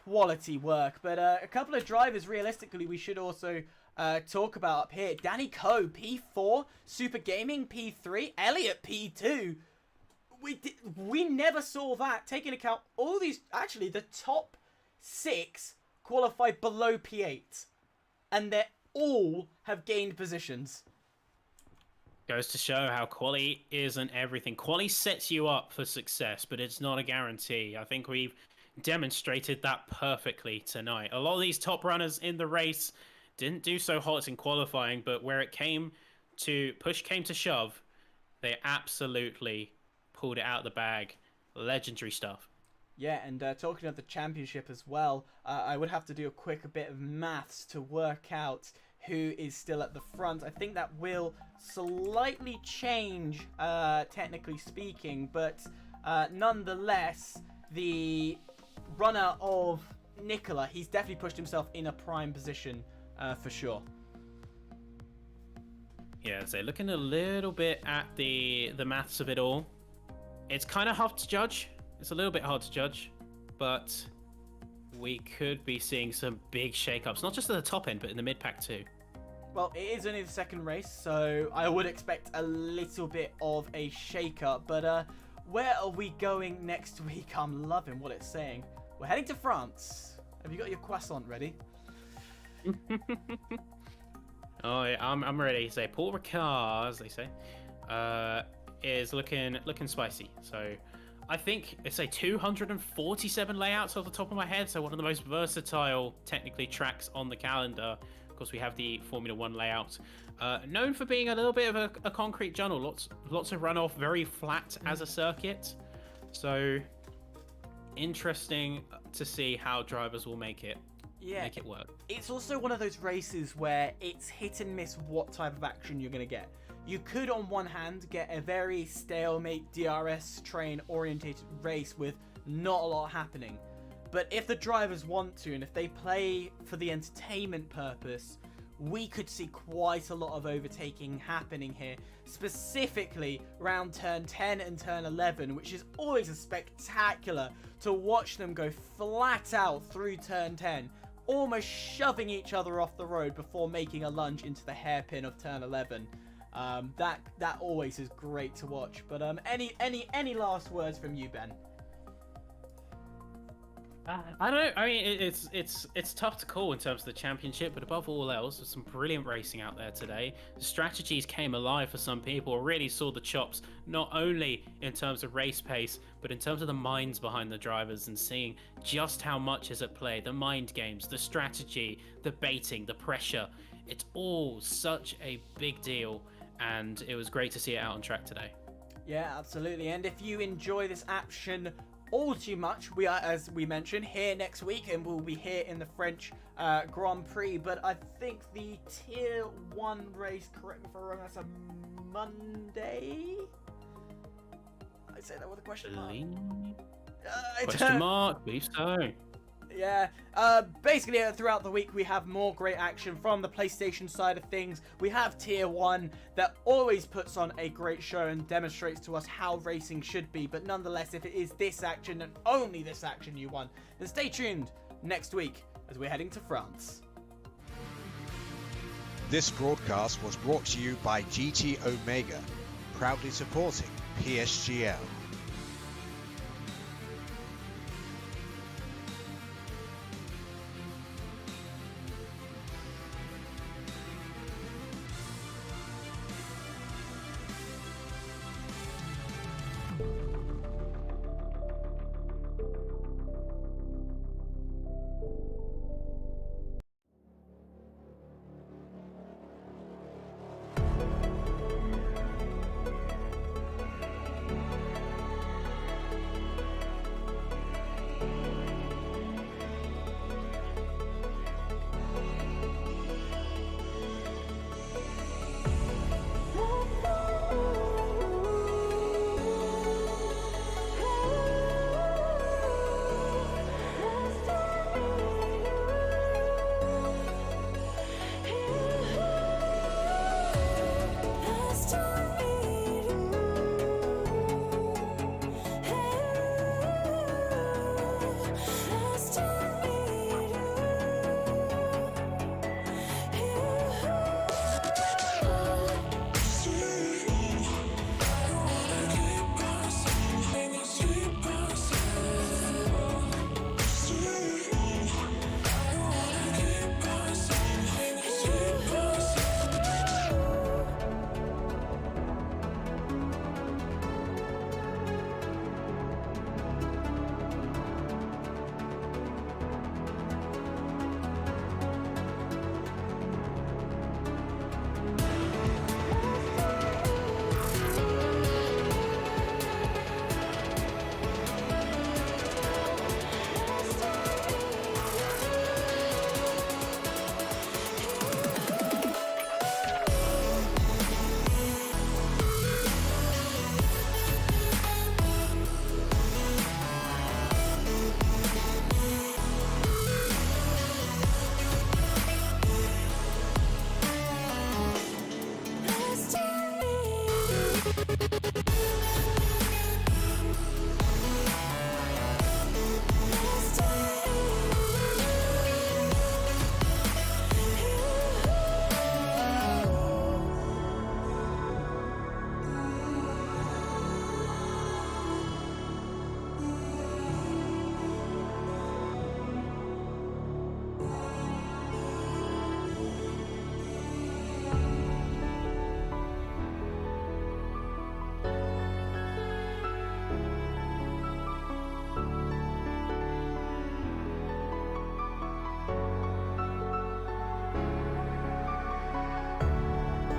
quality work. But a couple of drivers, realistically, we should also talk about up here. Danny Coe, P4, Super Gaming, P3, Elliott, P2. We never saw that. Taking account all these, actually, the top 6 qualified below P8. And they all have gained positions. Goes to show how quali isn't everything. Quali sets you up for success, but it's not a guarantee. I think we've demonstrated that perfectly tonight. A lot of these top runners in the race didn't do so hot in qualifying, but where it came to push came to shove, they absolutely pulled it out of the bag. Legendary stuff. Yeah, and talking of the championship as well, I would have to do a bit of maths to work out who is still at the front. I think that will slightly change, technically speaking, but nonetheless, the runner of Nicola, he's definitely pushed himself in a prime position for sure. Yeah, so looking a little bit at the maths of it all, it's kind of hard to judge. It's a little bit hard to judge, but we could be seeing some big shakeups, not just at the top end, but in the mid-pack too. Well, it is only the second race, so I would expect a little bit of a shake-up. But where are we going next week? I'm loving what it's saying. We're heading to France. Have you got your croissant ready? Oh, yeah, I'm ready. So Paul Ricard, as they say, is looking spicy. So I think it's a 247 layouts off the top of my head. So one of the most versatile, technically, tracks on the calendar. Of course, we have the Formula 1 layout, known for being a little bit of a concrete jungle. Lots of runoff, very flat as a circuit. So interesting to see how drivers will make it work. It's also one of those races where it's hit and miss what type of action you're going to get. You could, on one hand, get a very stalemate DRS train orientated race with not a lot happening. But if the drivers want to, and if they play for the entertainment purpose, we could see quite a lot of overtaking happening here, specifically around turn 10 and turn 11, which is always a spectacular to watch them go flat out through turn 10, almost shoving each other off the road before making a lunge into the hairpin of turn 11. That always is great to watch. But any last words from you, Ben? I don't know. I mean, it's tough to call in terms of the championship, but above all else, there's some brilliant racing out there today. The strategies came alive for some people, really saw the chops, not only in terms of race pace, but in terms of the minds behind the drivers and seeing just how much is at play. The mind games, the strategy, the baiting, the pressure. It's all such a big deal, and it was great to see it out on track today. Yeah, absolutely. And if you enjoy this action all too much, we are, as we mentioned, here next week, and we'll be here in the French Grand Prix. But I think the Tier 1 race, correct me if I'm wrong, that's a Monday? I say that with a question mark. Question mark, believe so. Yeah, basically throughout the week we have more great action from the PlayStation side of things. We have Tier 1 that always puts on a great show and demonstrates to us how racing should be, but nonetheless, if it is this action and only this action you want, then stay tuned next week as we're heading to France. This broadcast was brought to you by GT Omega, proudly supporting PSGL.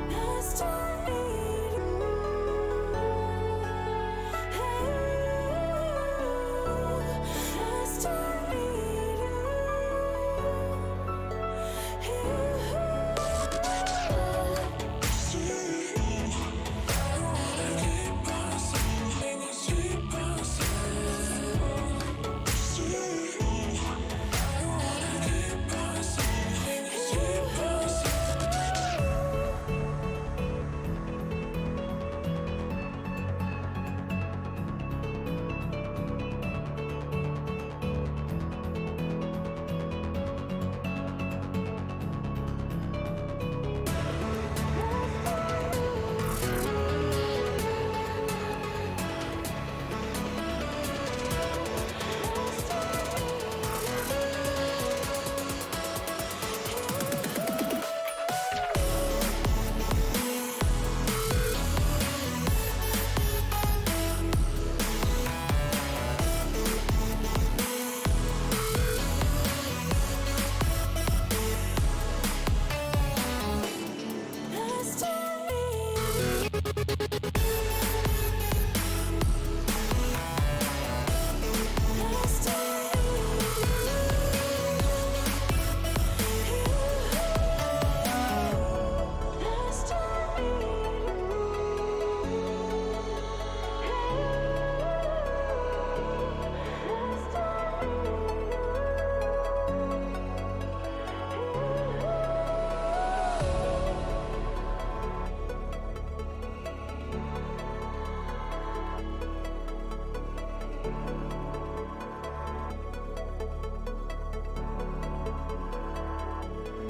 Last time